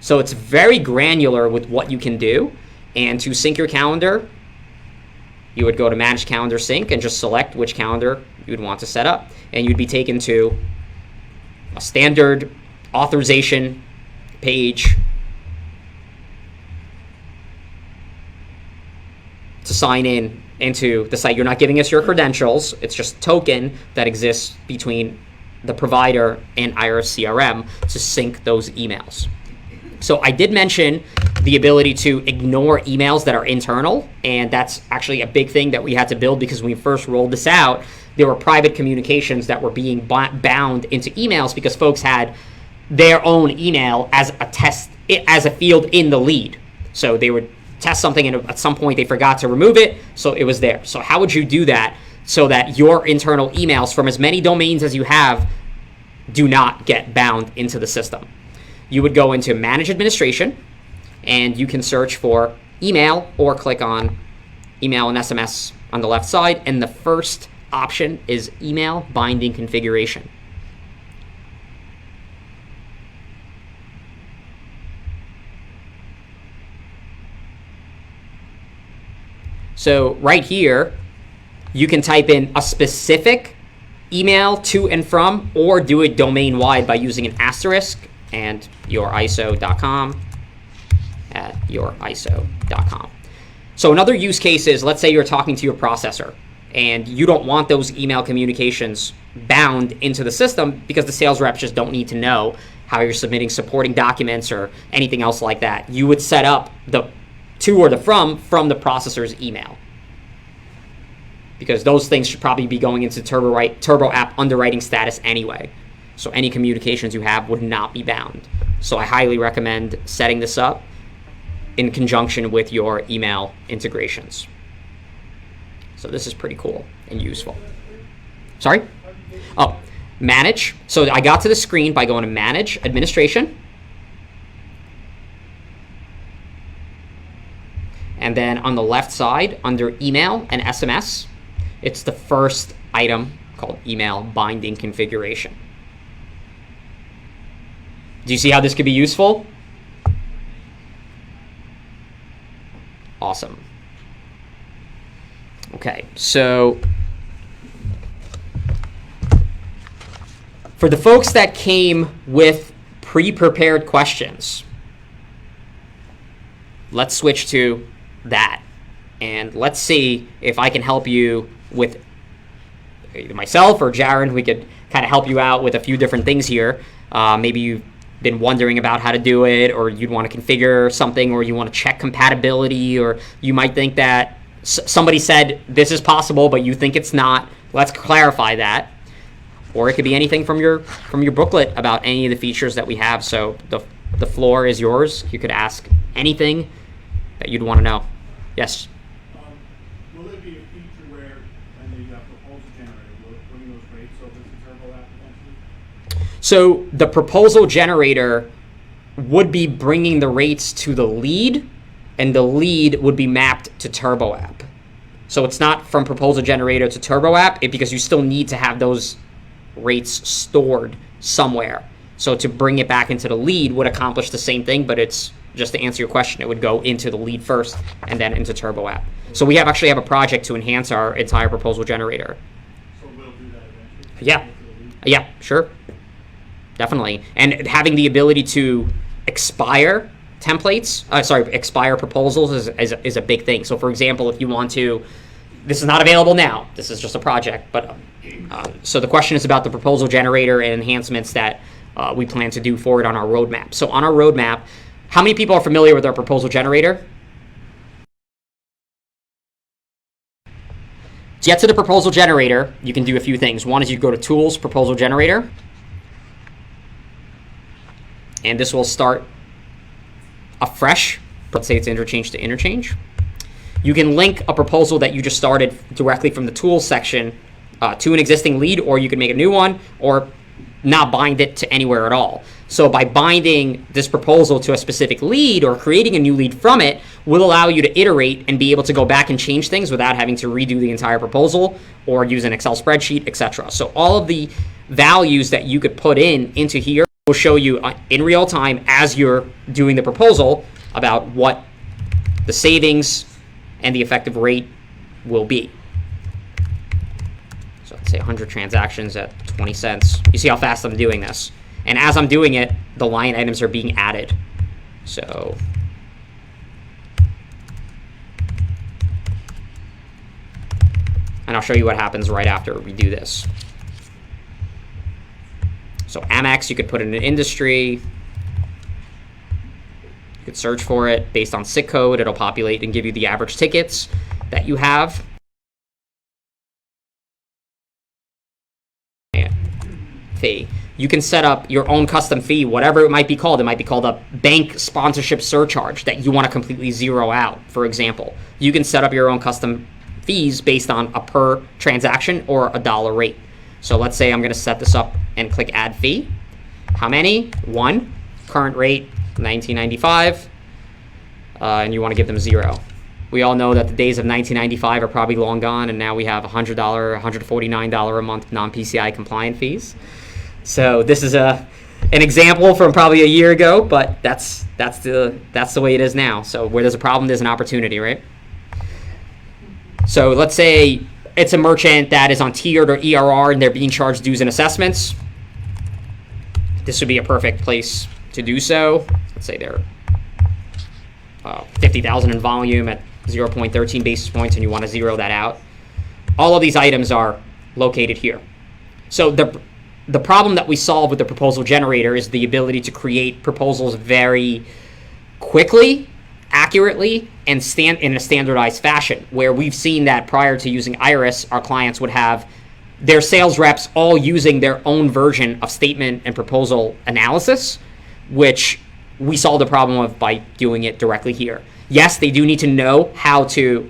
So it's very granular with what you can do. And to sync your calendar, you would go to Manage Calendar Sync and just select which calendar you'd want to set up. And you'd be taken to a standard authorization page to sign in into the site. You're not giving us your credentials. It's just a token that exists between the provider and Iris CRM to sync those emails. So I did mention the ability to ignore emails that are internal, and that's actually a big thing that we had to build, because when we first rolled this out, there were private communications that were being bound into emails because folks had their own email as a test, as a field in the lead. So they would test something, and at some point they forgot to remove it, so it was there. So how would you do that so that your internal emails from as many domains as you have do not get bound into the system? You would go into Manage Administration, and you can search for email or click on email and SMS on the left side, and the first option is email binding configuration. So right here, you can type in a specific email to and from, or do it domain-wide by using an asterisk and youriso.com at youriso.com. So another use case is, let's say you're talking to your processor and you don't want those email communications bound into the system because the sales reps just don't need to know how you're submitting supporting documents or anything else like that. You would set up the to or the from the processor's email, because those things should probably be going into Turbo App underwriting status anyway. So any communications you have would not be bound. So I highly recommend setting this up in conjunction with your email integrations. So this is pretty cool and useful. Sorry? Oh, manage. So I got to the screen by going to Manage Administration. And then on the left side, under Email and SMS, it's the first item called Email Binding Configuration. Do you see how this could be useful? Awesome. Okay, so for the folks that came with pre-prepared questions, let's switch to that. And let's see if I can help you with, either myself or Jaron, we could kind of help you out with a few different things here. Maybe you've been wondering about how to do it, or you'd want to configure something, or you want to check compatibility, or you might think that somebody said this is possible, but you think it's not. Let's clarify that. Or it could be anything from your booklet about any of the features that we have. So the floor is yours. You could ask anything that you'd want to know. Yes? Will there be a feature where, when the proposal generator will bring those rates over to Turbo App eventually? So the proposal generator would be bringing the rates to the lead, and the lead would be mapped to Turbo App. So it's not from proposal generator to Turbo App, because you still need to have those rates stored somewhere. So to bring it back into the lead would accomplish the same thing, but it's just to answer your question, it would go into the lead first and then into Turbo App. So we actually have a project to enhance our entire proposal generator. So we'll do that eventually? Yeah. Yeah, sure. Definitely. And having the ability to expire templates, expire proposals is a big thing. So for example, if you want to, this is not available now, this is just a project, but so the question is about the proposal generator and enhancements that we plan to do for it on our roadmap. So on our roadmap, how many people are familiar with our proposal generator? To get to the proposal generator, you can do a few things. One is you go to Tools, Proposal Generator, and this will start afresh. Let's say it's interchange to interchange. You can link a proposal that you just started directly from the Tools section to an existing lead, or you can make a new one, or not bind it to anywhere at all. So by binding this proposal to a specific lead or creating a new lead from it will allow you to iterate and be able to go back and change things without having to redo the entire proposal or use an Excel spreadsheet, etc. So all of the values that you could put into here will show you in real time as you're doing the proposal about what the savings and the effective rate will be. So let's say 100 transactions at 20 cents. You see how fast I'm doing this. And as I'm doing it, the line items are being added. So and I'll show you what happens right after we do this. So Amex, you could put in an industry. You could search for it based on SIC code. It'll populate and give you the average tickets that you have. Fee. You can set up your own custom fee, whatever it might be called. It might be called a bank sponsorship surcharge that you want to completely zero out, for example. You can set up your own custom fees based on a per transaction or a dollar rate. So let's say I'm going to set this up and click add fee. How many? 1. Current rate, $19.95. And you want to give them 0. We all know that the days of $19.95 are probably long gone, and now we have $100, $149 a month non-PCI compliant fees. So this is an example from probably a year ago, but that's the way it is now. So where there's a problem, there's an opportunity, right? So let's say it's a merchant that is on tiered or ERR and they're being charged dues and assessments. This would be a perfect place to do so. Let's say they're 50,000 in volume at 0.13 basis points, and you want to zero that out. All of these items are located here. So the problem that we solve with the proposal generator is the ability to create proposals very quickly, accurately, and in a standardized fashion, where we've seen that prior to using Iris, our clients would have their sales reps all using their own version of statement and proposal analysis, which we solved the problem of by doing it directly here. Yes, they do need to know how to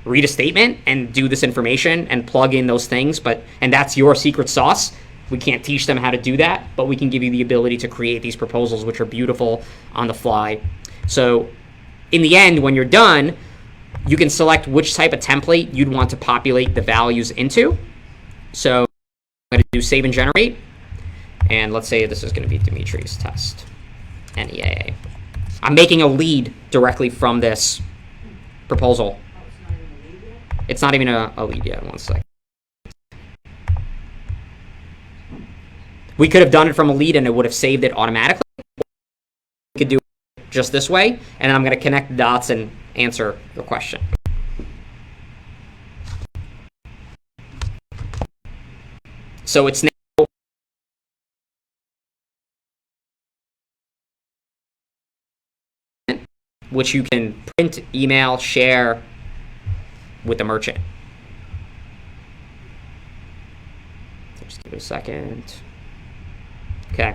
read a statement and do this information and plug in those things, and that's your secret sauce. We can't teach them how to do that, but we can give you the ability to create these proposals, which are beautiful on the fly. So in the end, when you're done, you can select which type of template you'd want to populate the values into. So I'm going to do save and generate. And let's say this is going to be Dimitri's test, NEAA. I'm making a lead directly from this proposal. It's not even a lead yet. 1 second. We could have done it from a lead and it would have saved it automatically. We could do it just this way, and then I'm going to connect the dots and answer the question. So it's now which you can print, email, share with the merchant. So just give it a second. Okay.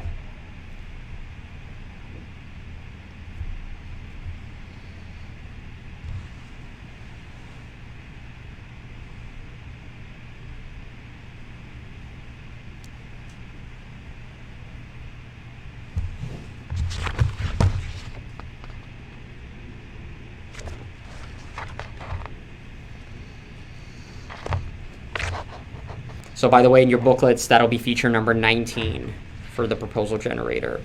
So by the way, in your booklets, that'll be feature number 19 for the proposal generator.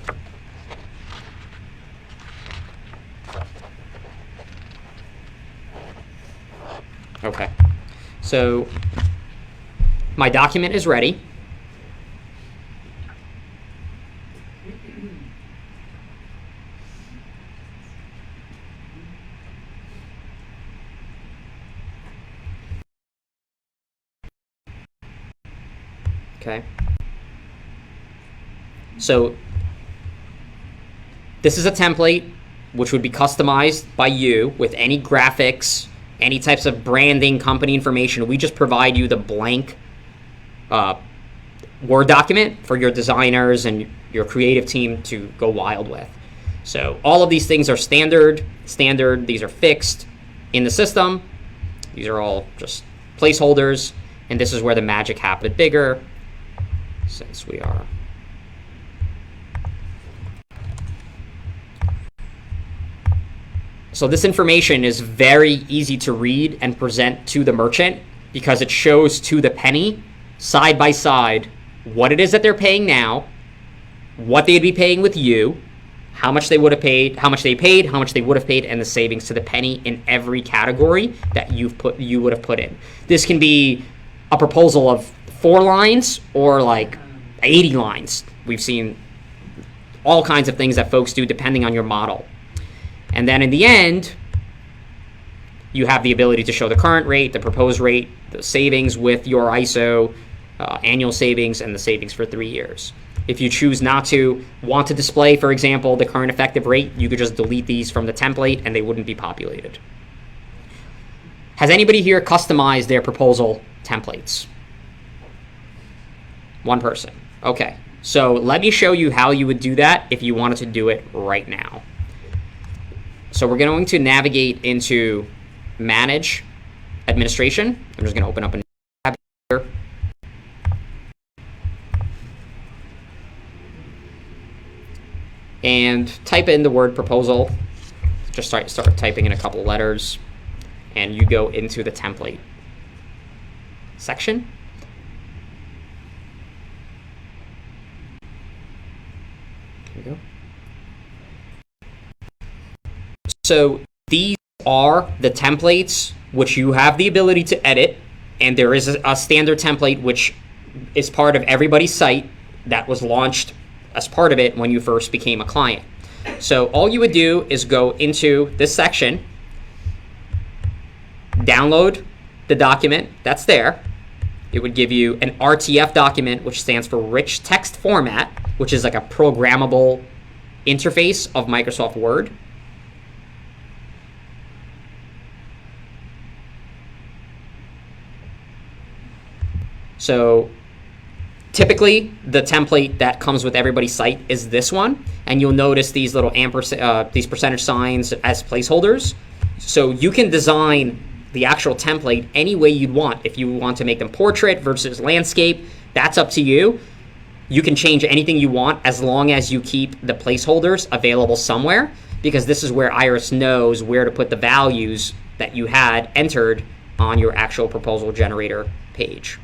Okay, so my document is ready. Okay. So this is a template which would be customized by you with any graphics, any types of branding, company information. We just provide you the blank Word document for your designers and your creative team to go wild with. So all of these things are standard. These are fixed in the system. These are all just placeholders, and this is where the magic happened bigger. Since we are so this information is very easy to read and present to the merchant because it shows to the penny side by side what it is that they're paying now, what they'd be paying with you, how much they would have paid, how much they paid, how much they would have paid, and the savings to the penny in every category that you would have put in. This can be a proposal of 4 lines or like 80 lines. We've seen all kinds of things that folks do depending on your model. And then in the end, you have the ability to show the current rate, the proposed rate, the savings with your ISO, annual savings, and the savings for 3 years. If you choose not to want to display, for example, the current effective rate, you could just delete these from the template and they wouldn't be populated. Has anybody here customized their proposal templates? One person. Okay. So let me show you how you would do that if you wanted to do it right now. So we're going to navigate into Manage Administration. I'm just going to open up a new tab here. And type in the word proposal. Just start typing in a couple letters. And you go into the template section. There we go. So these are the templates which you have the ability to edit, and there is a standard template which is part of everybody's site that was launched as part of it when you first became a client. So all you would do is go into this section, download the document that's there. It would give you an RTF document, which stands for Rich Text Format, which is like a programmable interface of Microsoft Word. So typically, the template that comes with everybody's site is this one, and you'll notice these little these percentage signs as placeholders. So you can design the actual template any way you'd want. If you want to make them portrait versus landscape, that's up to you. You can change anything you want as long as you keep the placeholders available somewhere, because this is where Iris knows where to put the values that you had entered on your actual proposal generator page.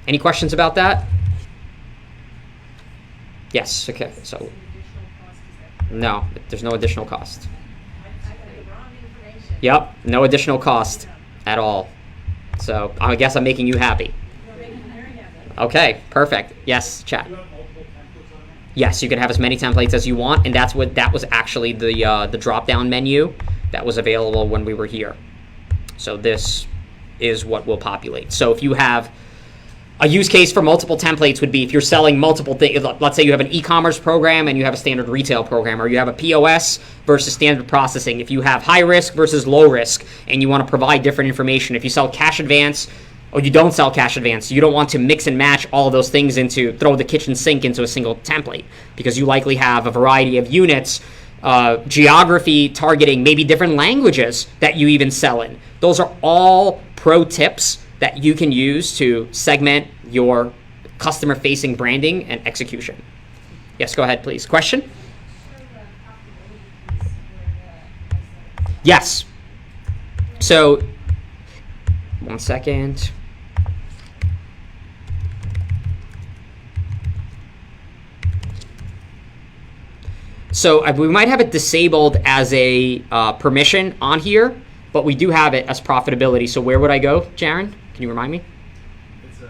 Any questions about that? Yes, okay, so no, there's no additional cost. Yep, no additional cost at all. So I guess I'm making you happy. Okay, perfect. Yes, chat. Yes, you can have as many templates as you want, and that was actually the drop-down menu that was available when we were here. So this is what will populate. So if you have a use case for multiple templates would be if you're selling multiple things. Let's say you have an e-commerce program and you have a standard retail program, or you have a POS versus standard processing. If you have high risk versus low risk and you want to provide different information. If you sell cash advance or you don't sell cash advance, you don't want to mix and match all of those things throw the kitchen sink into a single template, because you likely have a variety of units, geography, targeting, maybe different languages that you even sell in. Those are all pro tips that you can use to segment your customer-facing branding and execution. Yes, go ahead, please. Question? Yes. So, one second. So we might have it disabled as a permission on here, but we do have it as profitability. So where would I go, Jaron? Can you remind me? It's a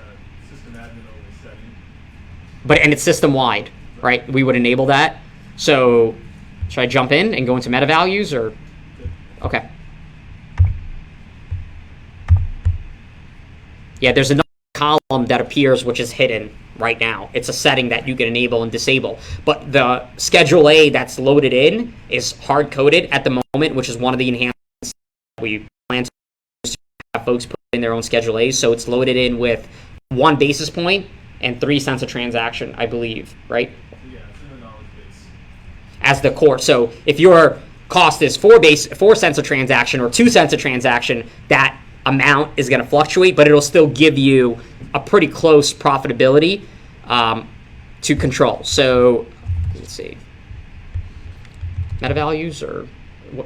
system admin only setting. And it's system wide, right? We would enable that. So should I jump in and go into meta values, or? Okay. Yeah, there's another column that appears which is hidden right now. It's a setting that you can enable and disable. But the Schedule A that's loaded in is hard coded at the moment, which is one of the enhancements that we plan to have folks put in their own Schedule A's. So it's loaded in with 1 basis point and 3 cents a transaction, I believe, right? Yeah, it's in the knowledge base. As the core. So if your cost is 4 cents a transaction or 2 cents a transaction, that amount is going to fluctuate, but it'll still give you a pretty close profitability to control. So let's see. Meta values or what?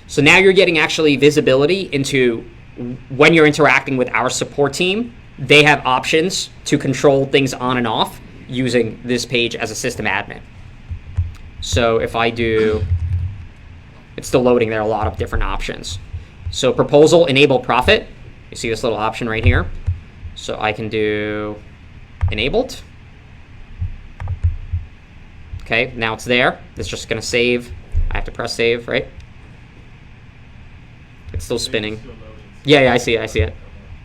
So now you're getting actually visibility into when you're interacting with our support team. They have options to control things on and off using this page as a system admin. So if I do It's still loading. There are a lot of different options. So proposal, enable profit. You see this little option right here. So I can do enabled. Okay, now it's there. It's just going to save. I have to press save, right? It's still spinning. Yeah, I see it.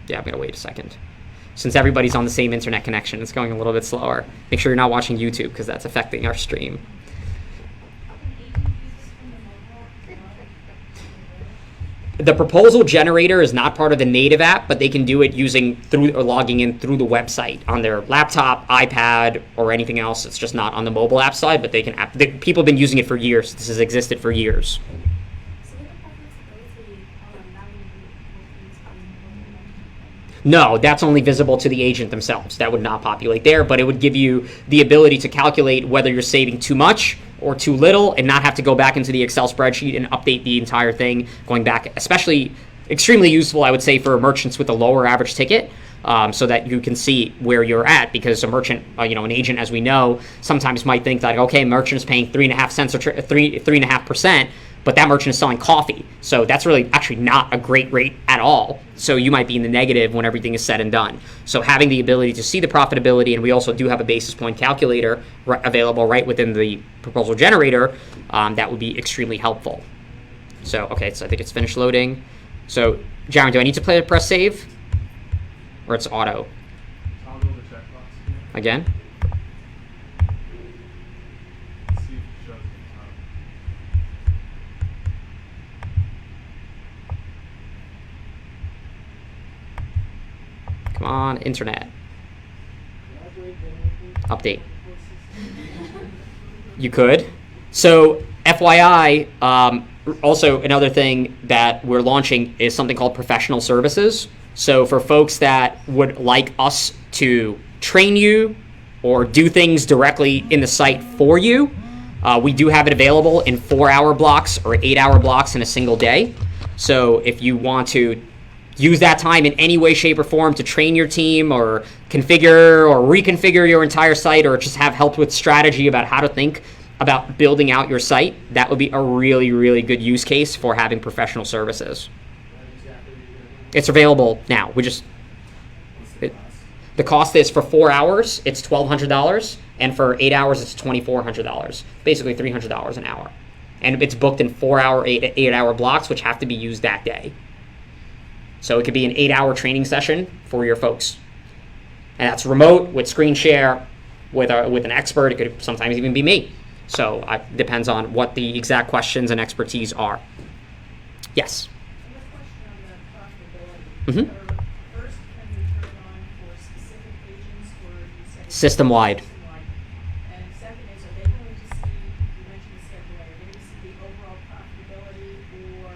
Yeah, I'm going to wait a second. Since everybody's on the same internet connection, it's going a little bit slower. Make sure you're not watching YouTube because that's affecting our stream. The proposal generator is not part of the native app, but they can do it using through or logging in through the website on their laptop, iPad, or anything else. It's just not on the mobile app side, but they can. People have been using it for years. This has existed for years. No, that's only visible to the agent themselves. That would not populate there, but it would give you the ability to calculate whether you're saving too much or too little and not have to go back into the Excel spreadsheet and update the entire thing going back, especially extremely useful, I would say, for merchants with a lower average ticket, so that you can see where you're at, because a merchant, an agent, as we know, sometimes might think that, okay, merchant is paying 3.5 cents or 3.5%, but that merchant is selling coffee. So that's really actually not a great rate at all. So you might be in the negative when everything is said and done. So having the ability to see the profitability, and we also do have a basis point calculator available right within the proposal generator, that would be extremely helpful. So, okay, so I think it's finished loading. So, Jaron, do I need to press save? Or it's auto? Toggle the checkbox Again? Let's see if it shows the top. Come on, internet. Update. You could. So, FYI, also another thing that we're launching is something called professional services. So for folks that would like us to train you or do things directly in the site for you, we do have it available in 4-hour blocks or 8-hour blocks in a single day. So if you want to use that time in any way, shape, or form to train your team or configure or reconfigure your entire site, or just have help with strategy about how to think about building out your site, that would be a really, really good use case for having professional services. It's available now. The cost is for 4 hours, it's $1,200, and for 8 hours, it's $2,400. Basically $300 an hour. And it's booked in 4-hour, 8-hour blocks, which have to be used that day. So it could be an 8-hour training session for your folks. And that's remote with screen share with an expert. It could sometimes even be me. So it depends on what the exact questions and expertise are. Yes? Mm-hmm. First, can we turn it on for specific agents, or you said System-wide. And second is, are they going to see, you mentioned the schedule, are they going to see the overall profitability or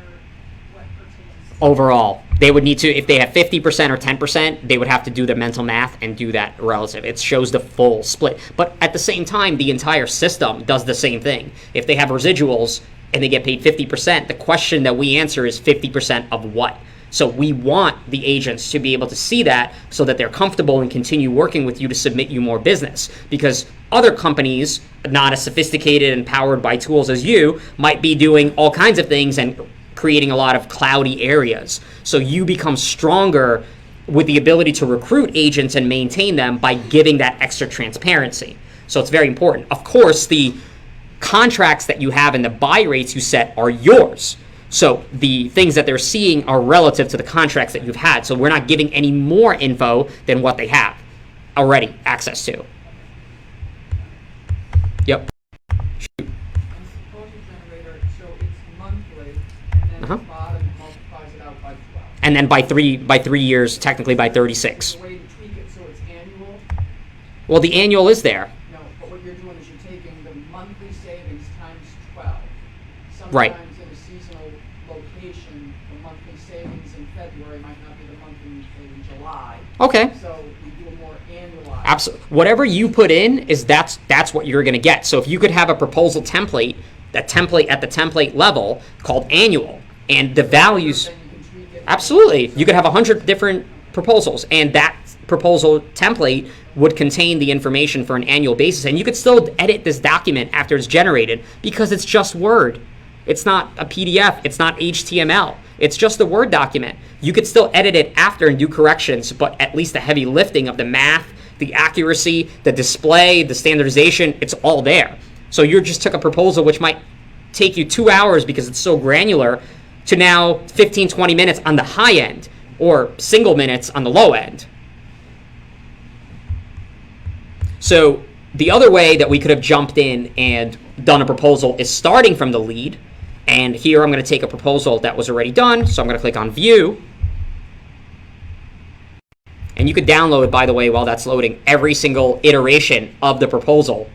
what pertains to? Overall, they would need to, if they have 50% or 10%, they would have to do the mental math and do that relative. It shows the full split. But at the same time, the entire system does the same thing. If they have residuals and they get paid 50%, the question that we answer is 50% of what? So we want the agents to be able to see that so that they're comfortable and continue working with you to submit you more business. Because other companies, not as sophisticated and powered by tools as you, might be doing all kinds of things and creating a lot of cloudy areas. So you become stronger with the ability to recruit agents and maintain them by giving that extra transparency. So it's very important. Of course, the contracts that you have and the buy rates you set are yours. So the things that they're seeing are relative to the contracts that you've had. So we're not giving any more info than what they have already access to. Yep. And proposal generator, so it's monthly, and then Uh-huh. the bottom multiplies it out by 12. And then by three years, technically by 36. The way to tweak it so it's annual, Well, the annual is there. no, but what you're doing is you're taking the monthly savings times 12. Right. Sometimes in a seasonal location, the monthly savings in February might not be the monthly in July. Okay. So we do a more annualized. Absolutely. Whatever you put in is that's what you're going to get. So if you could have a proposal template, that template at the template level called annual, and the values. Then you can tweak it. Absolutely. You could have 100 different proposals, and that proposal template would contain the information for an annual basis. And you could still edit this document after it's generated because it's just Word. It's not a PDF. It's not HTML. It's just a Word document. You could still edit it after and do corrections, but at least the heavy lifting of the math, the accuracy, the display, the standardization, it's all there. So you just took a proposal which might take you 2 hours because it's so granular to now 15, 20 minutes on the high end or single minutes on the low end. So the other way that we could have jumped in and done a proposal is starting from the lead. And here I'm going to take a proposal that was already done. So I'm going to click on View. And you could download, by the way, while that's loading, every single iteration of the proposal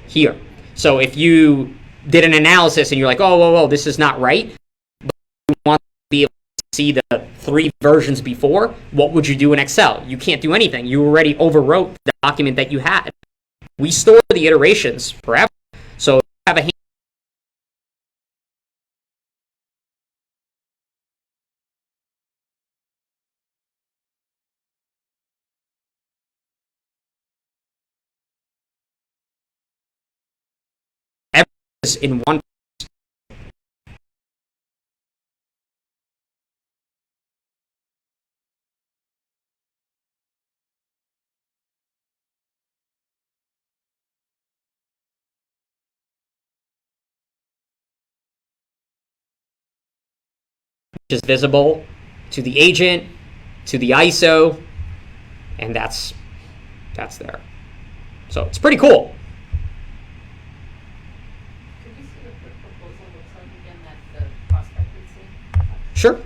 here. So if you did an analysis and you're like, oh, whoa, this is not right, but you want to be able to see the 3 versions before, what would you do in Excel? You can't do anything. You already overwrote the document that you had. We store the iterations forever. So if you have a in one is visible to the agent, to the ISO, and that's there. So it's pretty cool. Could we see what the proposal looks like again that the prospect would see? Sure.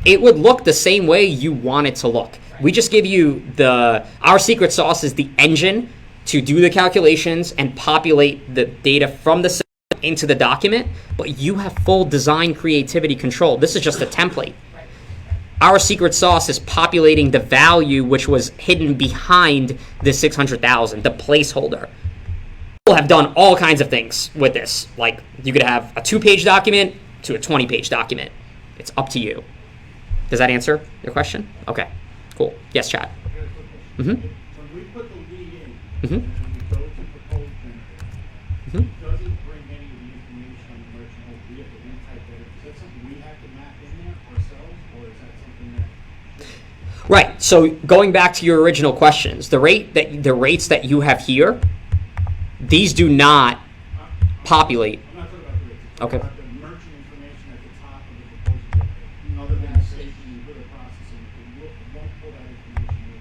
It would look the same way you want it to look. We just give you our secret sauce is the engine to do the calculations and populate the data from the system into the document, but you have full design creativity control. This is just a template. Our secret sauce is populating the value which was hidden behind the 600,000, the placeholder. People have done all kinds of things with this. Like you could have a 2-page document to a 20-page document. It's up to you. Does that answer your question? Okay, cool. Yes, Chad. Mm-hmm. When we put the lead in, Mm-hmm. and we go to propose generator, Mm-hmm. does it bring any of the information on the merchant, or we have to retype that? Is that something we have to map in there ourselves, or is that something that? Right. So going back to your original questions, the rates that you have here, these do not populate. I'm not talking about the rates. I'm Okay. talking about the merchant information at the top of the proposal generator, other than the safety and the processing. It won't pull that information in.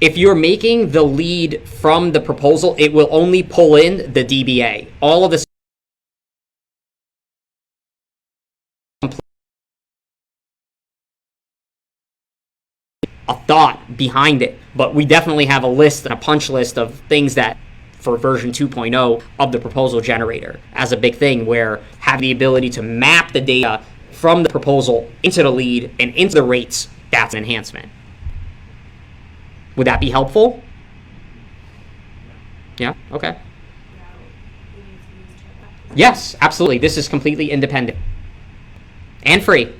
If you're making the lead from the proposal, it will only pull in the DBA. All of this a thought behind it, but we definitely have a list and a punch list of things that for version 2.0 of the proposal generator as a big thing, where have the ability to map the data from the proposal into the lead and into the rates. That's an enhancement. Would that be helpful? Yeah, okay. Yes, absolutely. This is completely independent and free.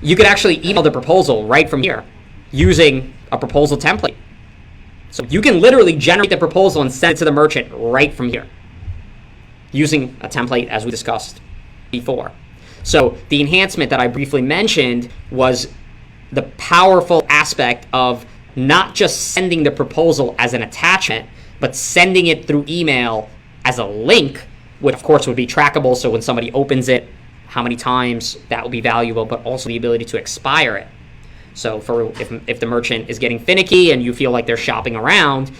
You could actually email the proposal right from here using a proposal template. So you can literally generate the proposal and send it to the merchant right from here using a template as we discussed before. So the enhancement that I briefly mentioned was the powerful aspect of not just sending the proposal as an attachment, but sending it through email as a link, which of course would be trackable. So when somebody opens it, how many times, that will be valuable, but also the ability to expire it. So for if the merchant is getting finicky and you feel like they're shopping around,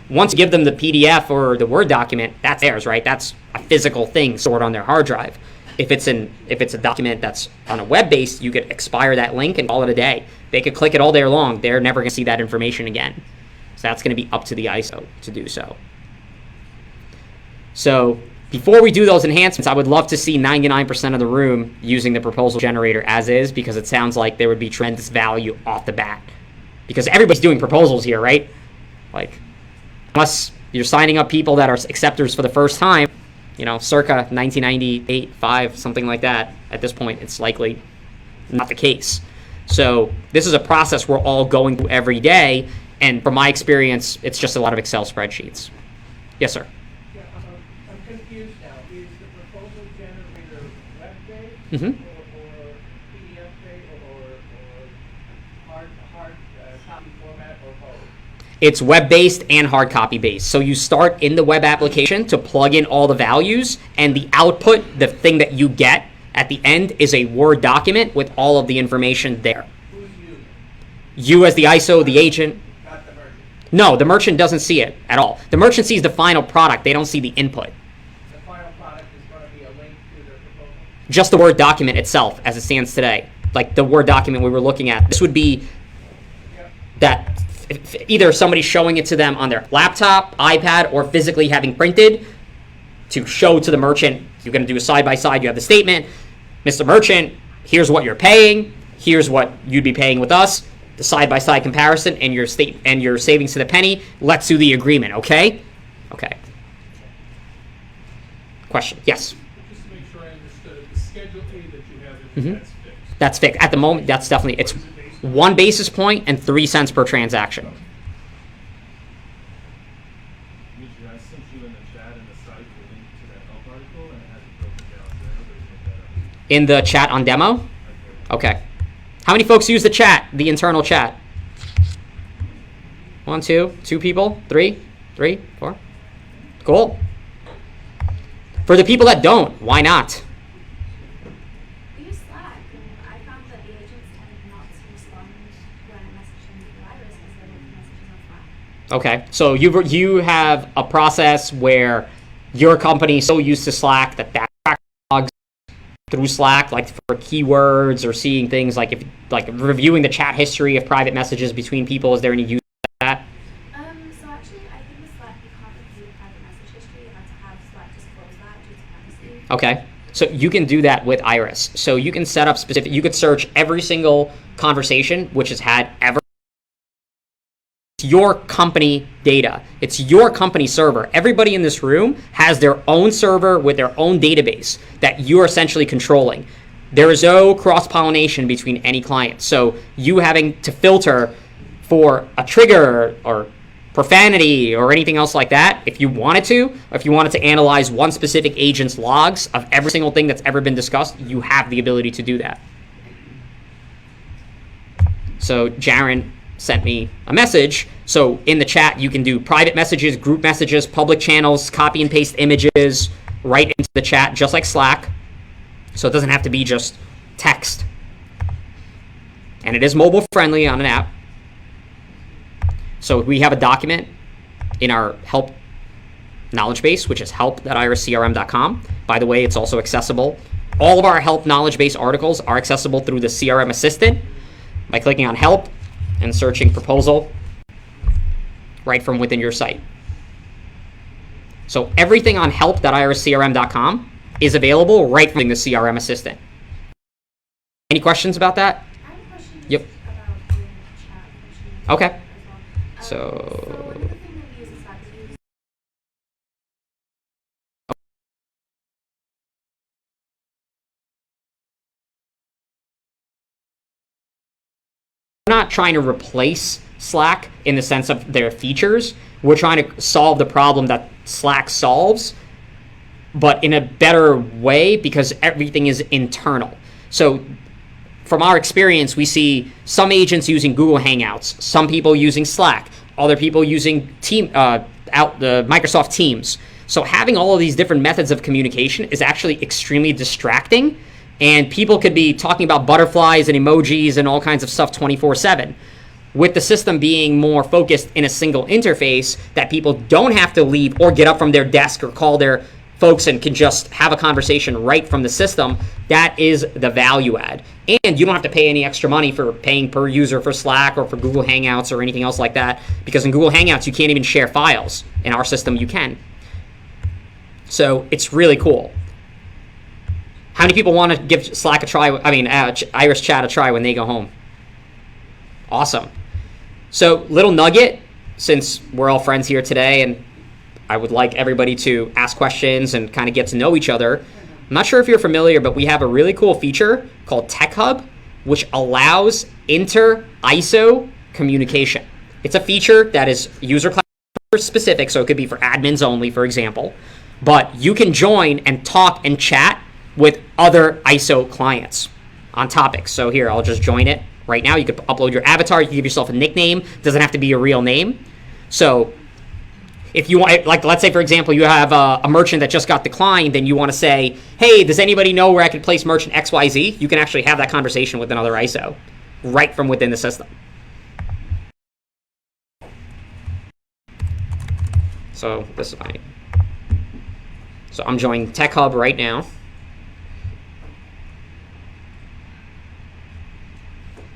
once you give them the PDF or the Word document, that's theirs, right? That's a physical thing stored on their hard drive. If it's a document that's on a web-based, you could expire that link and call it a day. They could click it all day long. They're never going to see that information again. So that's going to be up to the ISO to do so. So before we do those enhancements, I would love to see 99% of the room using the proposal generator as is, because it sounds like there would be tremendous value off the bat. Because everybody's doing proposals here, right? Like, unless you're signing up people that are acceptors for the first time, circa 1998, 5, something like that. At this point, it's likely not the case. So this is a process we're all going through every day, and from my experience, it's just a lot of Excel spreadsheets. Yes, sir. Yeah, I'm confused now. Is the Mm-hmm. or PDF or hard copy format or both? It's web-based and hard copy-based. So you start in the web application to plug in all the values, and the output, the thing that you get at the end, is a Word document with all of the information there. Who's using? You as the ISO, the agent. Not the merchant. No, the merchant doesn't see it at all. The merchant sees the final product. They don't see the input. The final product is going to be a link to the proposal? Just the Word document itself as it stands today. Like the Word document we were looking at. This would be that either somebody showing it to them on their laptop, iPad, or physically having printed to show to the merchant. You're going to do a side-by-side. You have the statement. Mr. Merchant, here's what you're paying. Here's what you'd be paying with us. The side-by-side comparison and your savings to the penny. Let's do the agreement, okay? Okay. Question? Yes? Just to make sure I understood, the Schedule A that you have, Mhm. that's fixed. That's fixed. At the moment, that's definitely, it's 1 basis point and 3 cents per transaction. Dimitri, I sent you in the chat and the site the link to that help article, and it has it broken down there, but you make that up. In the chat on demo? Okay. Okay. How many folks use the chat, the internal chat? 1, 2 people? 3, 4. Cool. For the people that don't, why not? We use Slack, and I found that the agents tend not to respond when I message them through Iris because they're looking messages on Slack. Okay, so you have a process where your company is so used to Slack that logs through Slack, like for keywords or seeing things like reviewing the chat history of private messages between people. Is there any use of that? So actually, I think with Slack you can't review the private message history. You have to have Slack just close that due to privacy. Okay, so you can do that with Iris. So you can set up specific. You could search every single conversation which has had ever. It's your company data. It's your company server. Everybody in this room has their own server with their own database that you're essentially controlling. There is no cross-pollination between any client. So you having to filter for a trigger or profanity or anything else like that, if you wanted to, or if you wanted to analyze one specific agent's logs of every single thing that's ever been discussed, you have the ability to do that. So Jaron sent me a message. So in the chat, you can do private messages, group messages, public channels, copy and paste images right into the chat, just like Slack. So it doesn't have to be just text. And it is mobile friendly on an app. So we have a document in our help knowledge base, which is help.iriscrm.com. By the way, it's also accessible. All of our help knowledge base articles are accessible through the CRM assistant by clicking on help and searching proposal right from within your site. So everything on help.iriscrm.com is available right from the CRM assistant. Any questions about that? I have a question Yep. about doing chat functionality Okay. as well. So So another thing that we use in Slack is we use we're not trying to replace Slack in the sense of their features. We're trying to solve the problem that Slack solves, but in a better way because everything is internal. So from our experience, we see some agents using Google Hangouts, some people using Slack, other people using the Microsoft Teams. So having all of these different methods of communication is actually extremely distracting, and people could be talking about butterflies and emojis and all kinds of stuff 24/7. With the system being more focused in a single interface that people don't have to leave or get up from their desk or call their folks and can just have a conversation right from the system, that is the value add. And you don't have to pay any extra money for paying per user for Slack or for Google Hangouts or anything else like that, because in Google Hangouts you can't even share files. In our system you can. So it's really cool. How many people want to give Slack a try? Iris Chat a try when they go home? Awesome. So little nugget, since we're all friends here today and I would like everybody to ask questions and kind of get to know each other. I'm not sure if you're familiar, but we have a really cool feature called Tech Hub, which allows inter-ISO communication. It's a feature that is user class specific, so it could be for admins only, for example. But you can join and talk and chat with other ISO clients on topics. So here, I'll just join it right now. You could upload your avatar. You can give yourself a nickname. Doesn't have to be your real name. So if you want, like, let's say, for example, you have a merchant that just got declined, and you want to say, hey, does anybody know where I could place merchant XYZ? You can actually have that conversation with another ISO right from within the system. So this is fine. So I'm joining Tech Hub right now.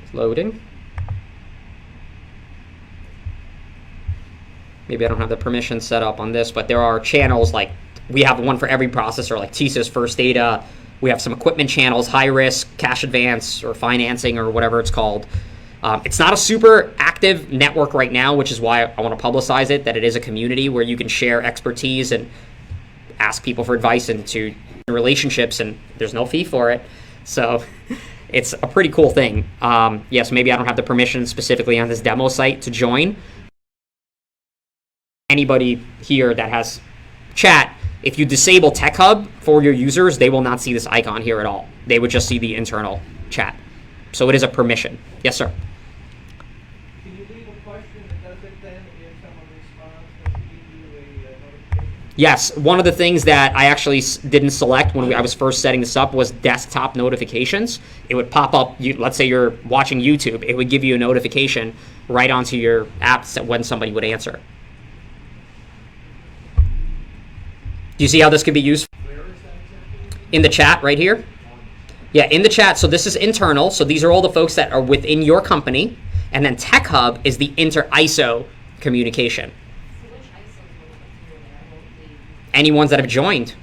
It's loading. Maybe I don't have the permission set up on this, but there are channels, like we have one for every processor, like TSYS, First Data. We have some equipment channels, high risk, cash advance, or financing, or whatever it's called. It's not a super active network right now, which is why I want to publicize it, that it is a community where you can share expertise and ask people for advice into relationships, and there's no fee for it. So it's a pretty cool thing. Yes, maybe I don't have the permission specifically on this demo site to join. Anybody here that has chat, if you disable Tech Hub for your users, they will not see this icon here at all. They would just see the internal chat. So it is a permission. Yes, sir. Can you leave a question that does it then if someone responds? Does it give you a notification? Yes, one of the things that I actually didn't select when I was first setting this up was desktop notifications. It would pop up, let's say you're watching YouTube, it would give you a notification right onto your app when somebody would answer. Do you see how this could be used? Where is that exactly? In the chat right here? Yeah, in the chat. So this is internal. So these are all the folks that are within your company. And then Tech Hub is the inter-ISO communication. So which ISOs will appear there? Will be Any ones that have joined.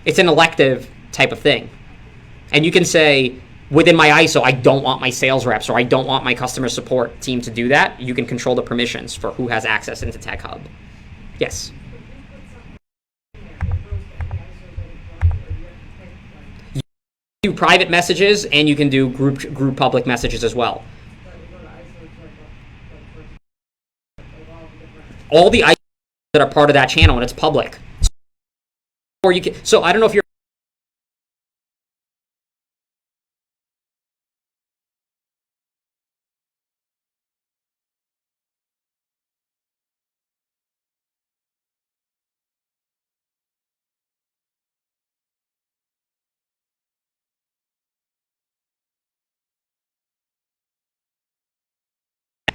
It's an elective type of thing. And you can say, within my ISO, I don't want my sales reps or I don't want my customer support team to do that. You can control the permissions for who has access into Tech Hub. Yes. Do private messages, and you can do group public messages as well. All the ISOs that are part of that channel, and it's public. Or you can. So I don't know if you're.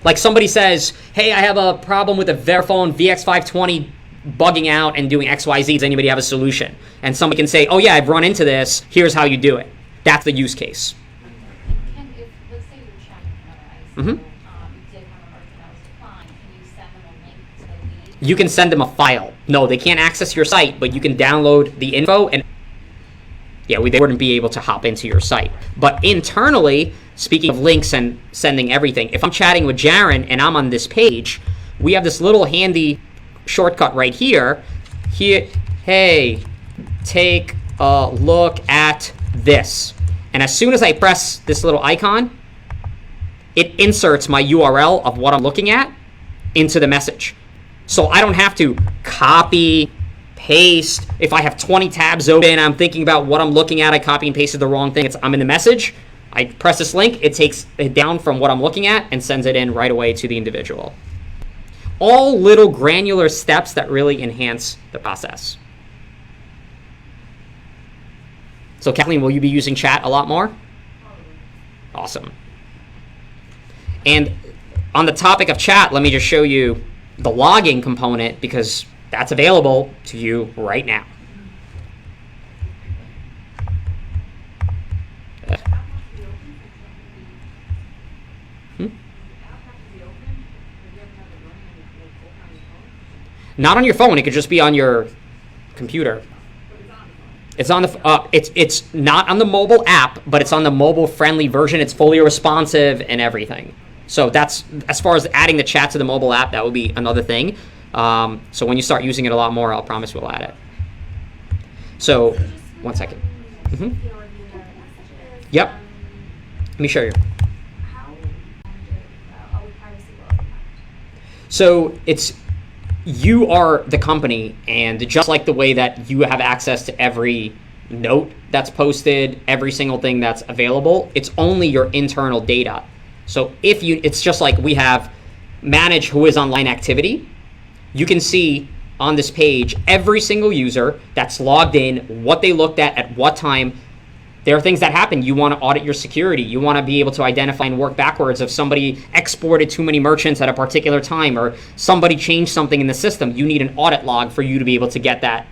Like somebody says, hey, I have a problem with a Verifone VX520 bugging out and doing XYZ. Does anybody have a solution? And somebody can say, oh yeah, I've run into this. Here's how you do it. That's the use case. If, let's say you're chatting with another ISO, you did have a person that was declined, can you send them a link to the lead? You can send them a file. No, they can't access your site, but you can download the info and yeah, they wouldn't be able to hop into your site. But internally, speaking of links and sending everything, if I'm chatting with Jaren and I'm on this page, we have this little handy shortcut right here. Here, hey, take a look at this. And as soon as I press this little icon, it inserts my URL of what I'm looking at into the message. So I don't have to copy, paste. If I have 20 tabs open, I'm thinking about what I'm looking at, I copy and pasted the wrong thing. I'm in the message. I press this link, it takes it down from what I'm looking at and sends it in right away to the individual. All little granular steps that really enhance the process. So Kathleen, will you be using chat a lot more? Awesome. And on the topic of chat, let me just show you the logging component because that's available to you right now. Not on your phone. It could just be on your computer. It's on the. It's not on the mobile app, but it's on the mobile-friendly version. It's fully responsive and everything. So that's as far as adding the chat to the mobile app. That would be another thing. So when you start using it a lot more, I'll promise we'll add it. So 1 second. Yep. Let me show you. So it's. You are the company, and just like the way that you have access to every note that's posted, every single thing that's available. It's only your internal data. So it's just like we have manage who is online activity. You can see on this page every single user that's logged in, what they looked at what time. There are things that happen. You want to audit your security. You want to be able to identify and work backwards if somebody exported too many merchants at a particular time or somebody changed something in the system. You need an audit log for you to be able to get that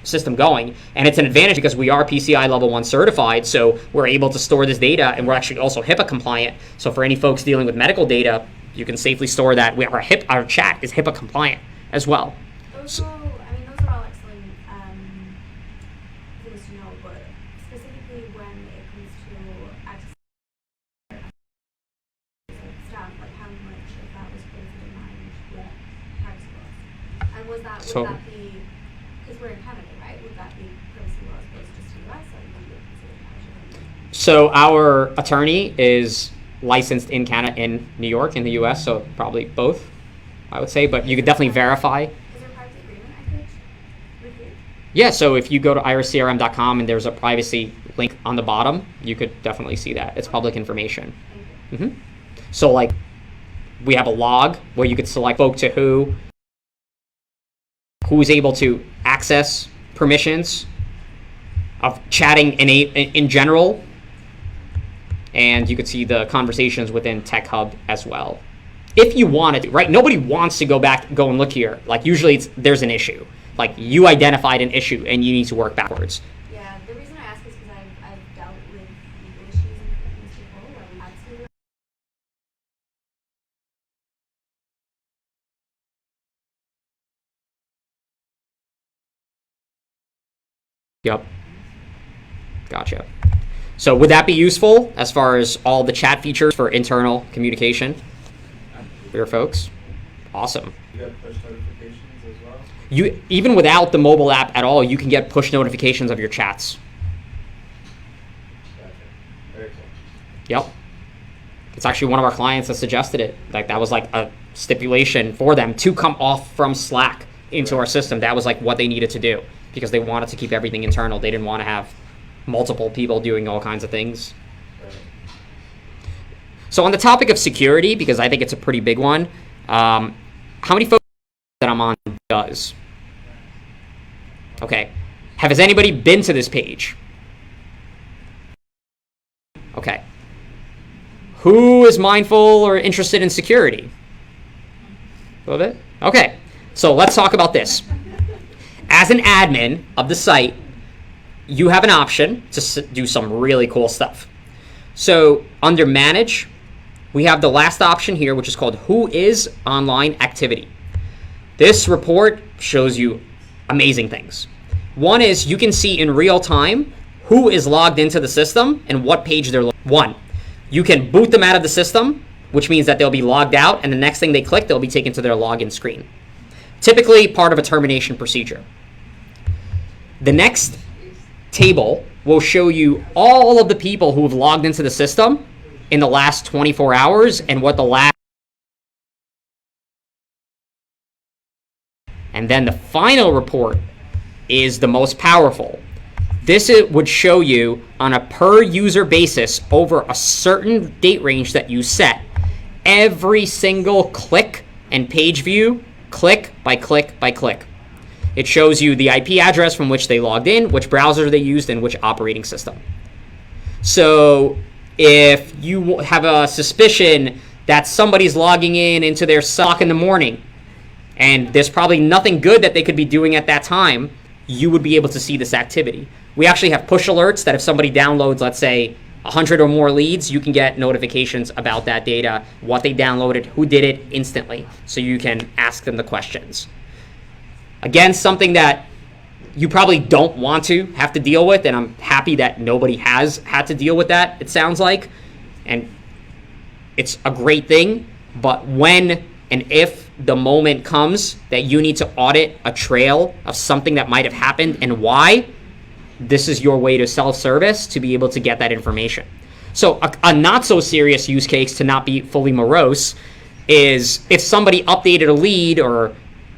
system going. And it's an advantage because we are PCI level 1 certified, so we're able to store this data, and we're actually also HIPAA compliant. So for any folks dealing with medical data, you can safely store that. Our chat is HIPAA compliant as well. Those are all excellent things to know, but specifically when it comes to access staff, like how much of that was posted in mind with privacy laws? And would that be, because we're in Canada, right? Would that be privacy laws based just in the US, or would you consider Canada? So our attorney is licensed in Canada, in New York, in the US, so probably both, I would say, but you could definitely verify. Yeah, so if you go to iriscrm.com and there's a privacy link on the bottom, you could definitely see that. It's public information. Mm-hmm. So like we have a log where you could select spoke to who's able to access permissions of chatting in general, and you could see the conversations within Tech Hub as well. If you wanted to, right? Nobody wants to go and look here. Like usually there's an issue. Like you identified an issue and you need to work backwards. Yeah, the reason I ask is because I've dealt with legal issues in this before where we had to. Yep. Gotcha. So would that be useful as far as all the chat features for internal communication for your folks? Awesome. You got push notifications as well? You even without the mobile app at all, you can get push notifications of your chats. Gotcha. Very cool. Yep. It's actually one of our clients that suggested it. Like that was like a stipulation for them to come off from Slack into our system. That was like what they needed to do because they wanted to keep everything internal. They didn't want to have multiple people doing all kinds of things. Right. So on the topic of security, because I think it's a pretty big one, how many folks that I'm on does? Okay. Has anybody been to this page? Okay. Who is mindful or interested in security? A little bit? Okay. So let's talk about this. As an admin of the site, you have an option to do some really cool stuff. So under Manage, we have the last option here, which is called Who is Online Activity. This report shows you amazing things. One is you can see in real time who is logged into the system and what page they're One, you can boot them out of the system, which means that they'll be logged out, and the next thing they click, they'll be taken to their login screen. Typically part of a termination procedure. The next table will show you all of the people who have logged into the system in the last 24 hours and what the last. And then the final report is the most powerful. This would show you on a per user basis over a certain date range that you set, every single click and page view, click by click by click. It shows you the IP address from which they logged in, which browser they used, and which operating system. So if you have a suspicion that somebody's logging into their sock in the morning, and there's probably nothing good that they could be doing at that time, you would be able to see this activity. We actually have push alerts that if somebody downloads, let's say, 100 or more leads, you can get notifications about that data, what they downloaded, who did it instantly, so you can ask them the questions. Again, something that you probably don't want to have to deal with, and I'm happy that nobody has had to deal with that, it sounds like, and it's a great thing, but when and if the moment comes that you need to audit a trail of something that might have happened and why, this is your way to self-service to be able to get that information. So a not so serious use case to not be fully morose is if somebody updated a lead or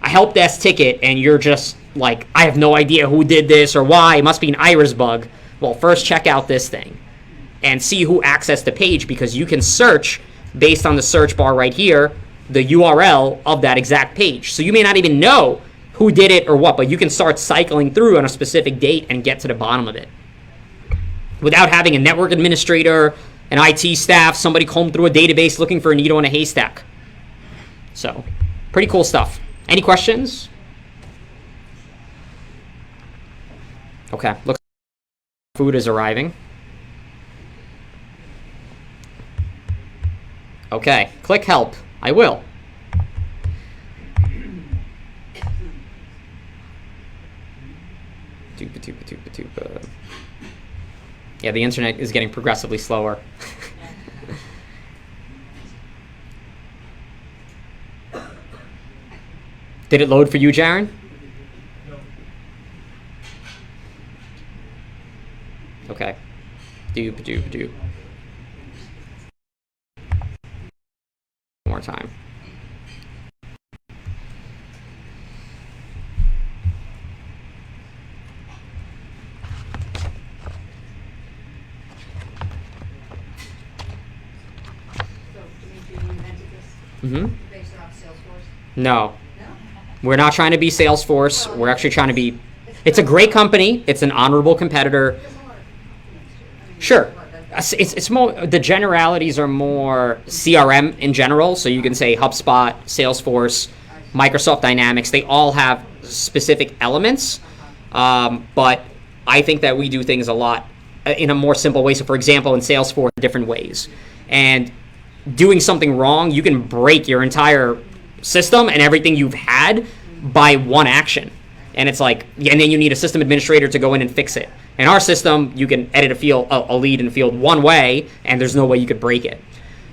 a help desk ticket and you're just like, I have no idea who did this or why, it must be an iris bug. Well, first check out this thing and see who accessed the page, because you can search based on the search bar right here, the URL of that exact page. So you may not even know who did it or what, but you can start cycling through on a specific date and get to the bottom of it without having a network administrator, an IT staff, somebody comb through a database looking for a needle in a haystack. So, pretty cool stuff. Any questions? Okay, looks like food is arriving. Okay, click help. I will. Yeah, the internet is getting progressively slower. Did it load for you, Jaron? No. Okay. Doop. One more time. So, Dimitri, you invented this Mm-hmm. based off Salesforce? No. No? We're not trying to be Salesforce. We're actually trying to be... It's a great company. It's an honorable competitor. There's a lot of companies too. I mean, Sure. there's a lot that- It's more... The generalities are more CRM in general. So you can say HubSpot, Salesforce, Microsoft Dynamics. They all have specific elements. But I think that we do things a lot in a more simple way. So, for example, in Salesforce, different ways. And doing something wrong, you can break your entire system and everything you've had by one action. And it's like, and then you need a system administrator to go in and fix it. In our system, you can edit a lead in field one way, and there's no way you could break it.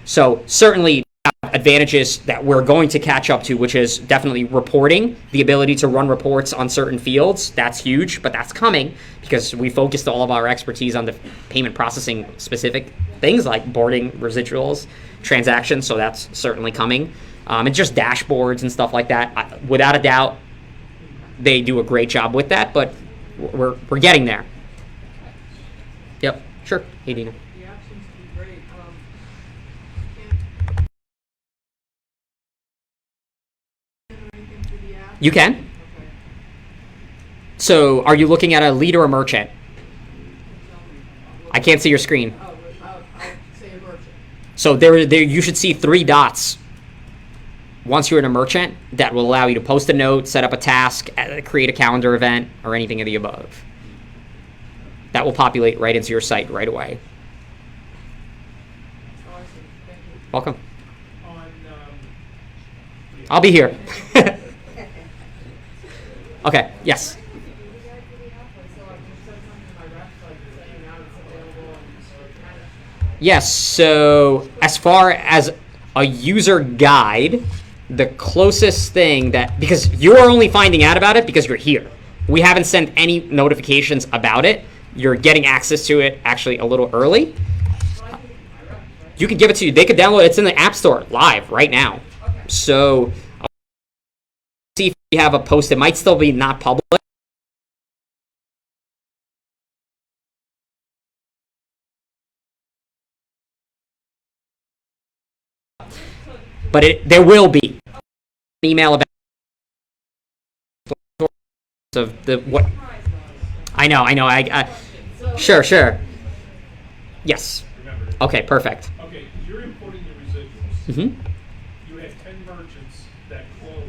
So certainly advantages that we're going to catch up to, which is definitely reporting, the ability to run reports on certain fields. That's huge, but that's coming because we focused all of our expertise on the payment processing specific things like boarding, residuals, transactions. So that's certainly coming. And just dashboards and stuff like that. Without a doubt, they do a great job with that, but we're getting there. Yep, sure. Hey, Dina. The app seems to be great. Can't do anything through the app? You can. Okay. So are you looking at a lead or a merchant? Tell me. I can't see your screen. Oh, I'll say a merchant. So there you should see 3 dots once you're in a merchant that will allow you to post a note, set up a task, create a calendar event, or anything of the above. That will populate right into your site right away. Oh, I see. Thank you. Welcome. On, I'll be here. Okay, yes. Yes, so as far as a user guide, the closest thing that, because you're only finding out about it because you're here. We haven't sent any notifications about it. You're getting access to it actually a little early. You can give it to you. They could download it. It's in the App Store live right now. So see if you have a post. It might still be not public. But there will be an email about of the what. I know. Sure. Yes. remember. Okay. Perfect. Okay, you're importing the residuals. Mm-hmm. You had 10 merchants that closed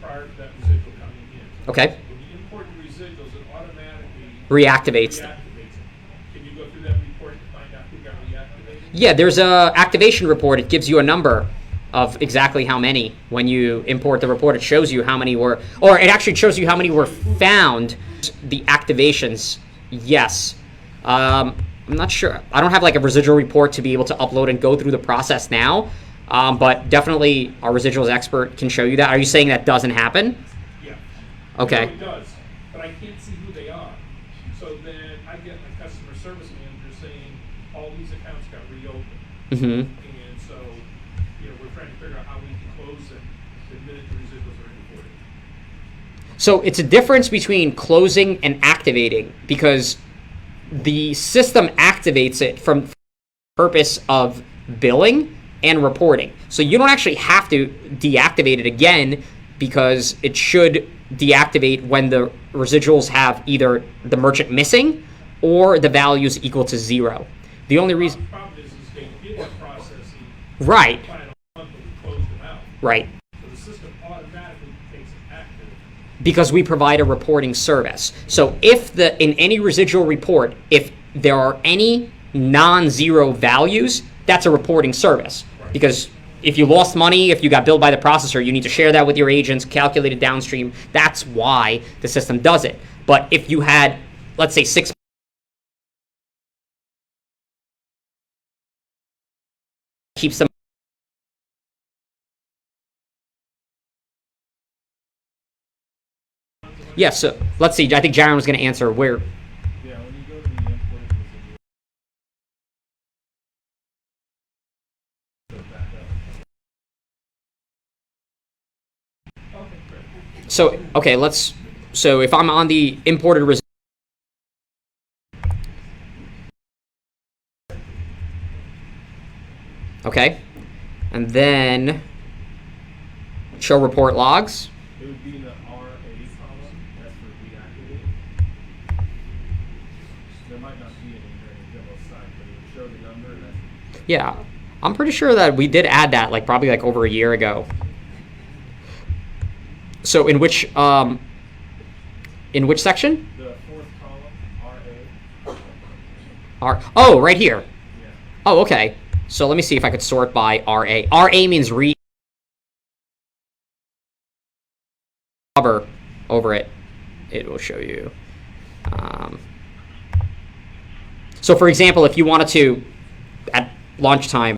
prior to that residual coming in. Okay. When you import the residuals, it automatically Reactivates them. reactivates them. Can you go through that report to find out who got reactivated? Yeah, there's a activation report. It gives you a number of exactly how many. When you import the report, it shows you how many were, or it actually shows you how many were found. The activations, yes. I'm not sure. I don't have like a residual report to be able to upload and go through the process now, but definitely our residuals expert can show you that. Are you saying that doesn't happen? Yeah. Okay. No, it does, but I can't see who they are. So then I get my customer service manager saying, all these accounts got reopened. Mm-hmm. And so, we're trying to figure out how we can close them. the minute the residuals are imported. So it's a difference between closing and activating, because the system activates it from the purpose of billing and reporting. So you don't actually have to deactivate it again, because it should deactivate when the residuals have either the merchant missing or the values equal to 0. The only reason... The problem is they begin processing. Right. Final month, but we closed them out. Right. So the system automatically takes it active. Because we provide a reporting service. So if in any residual report, if there are any non-zero values, that's a reporting service. Right. Because if you lost money, if you got billed by the processor, you need to share that with your agents, calculate it downstream. That's why the system does it. But if you had, let's say, 6 keeps them. Yeah, so let's see. I think Jaron was going to answer where. Yeah, when you go to the import residual, go back up. Okay, great. So, okay, so if I'm on the imported residual. Okay, and then show report logs. It would be in the RA column. That's for deactivating. There might not be any here in the demo site, but it would show the number. And that's Yeah, I'm pretty sure that we did add that probably over a year ago. So in which section? the fourth column, RA. Oh, right here. Yeah. Oh, okay. So let me see if I could sort by RA. RA means read. Hover over it. It will show you. So for example, if you wanted to, at lunchtime,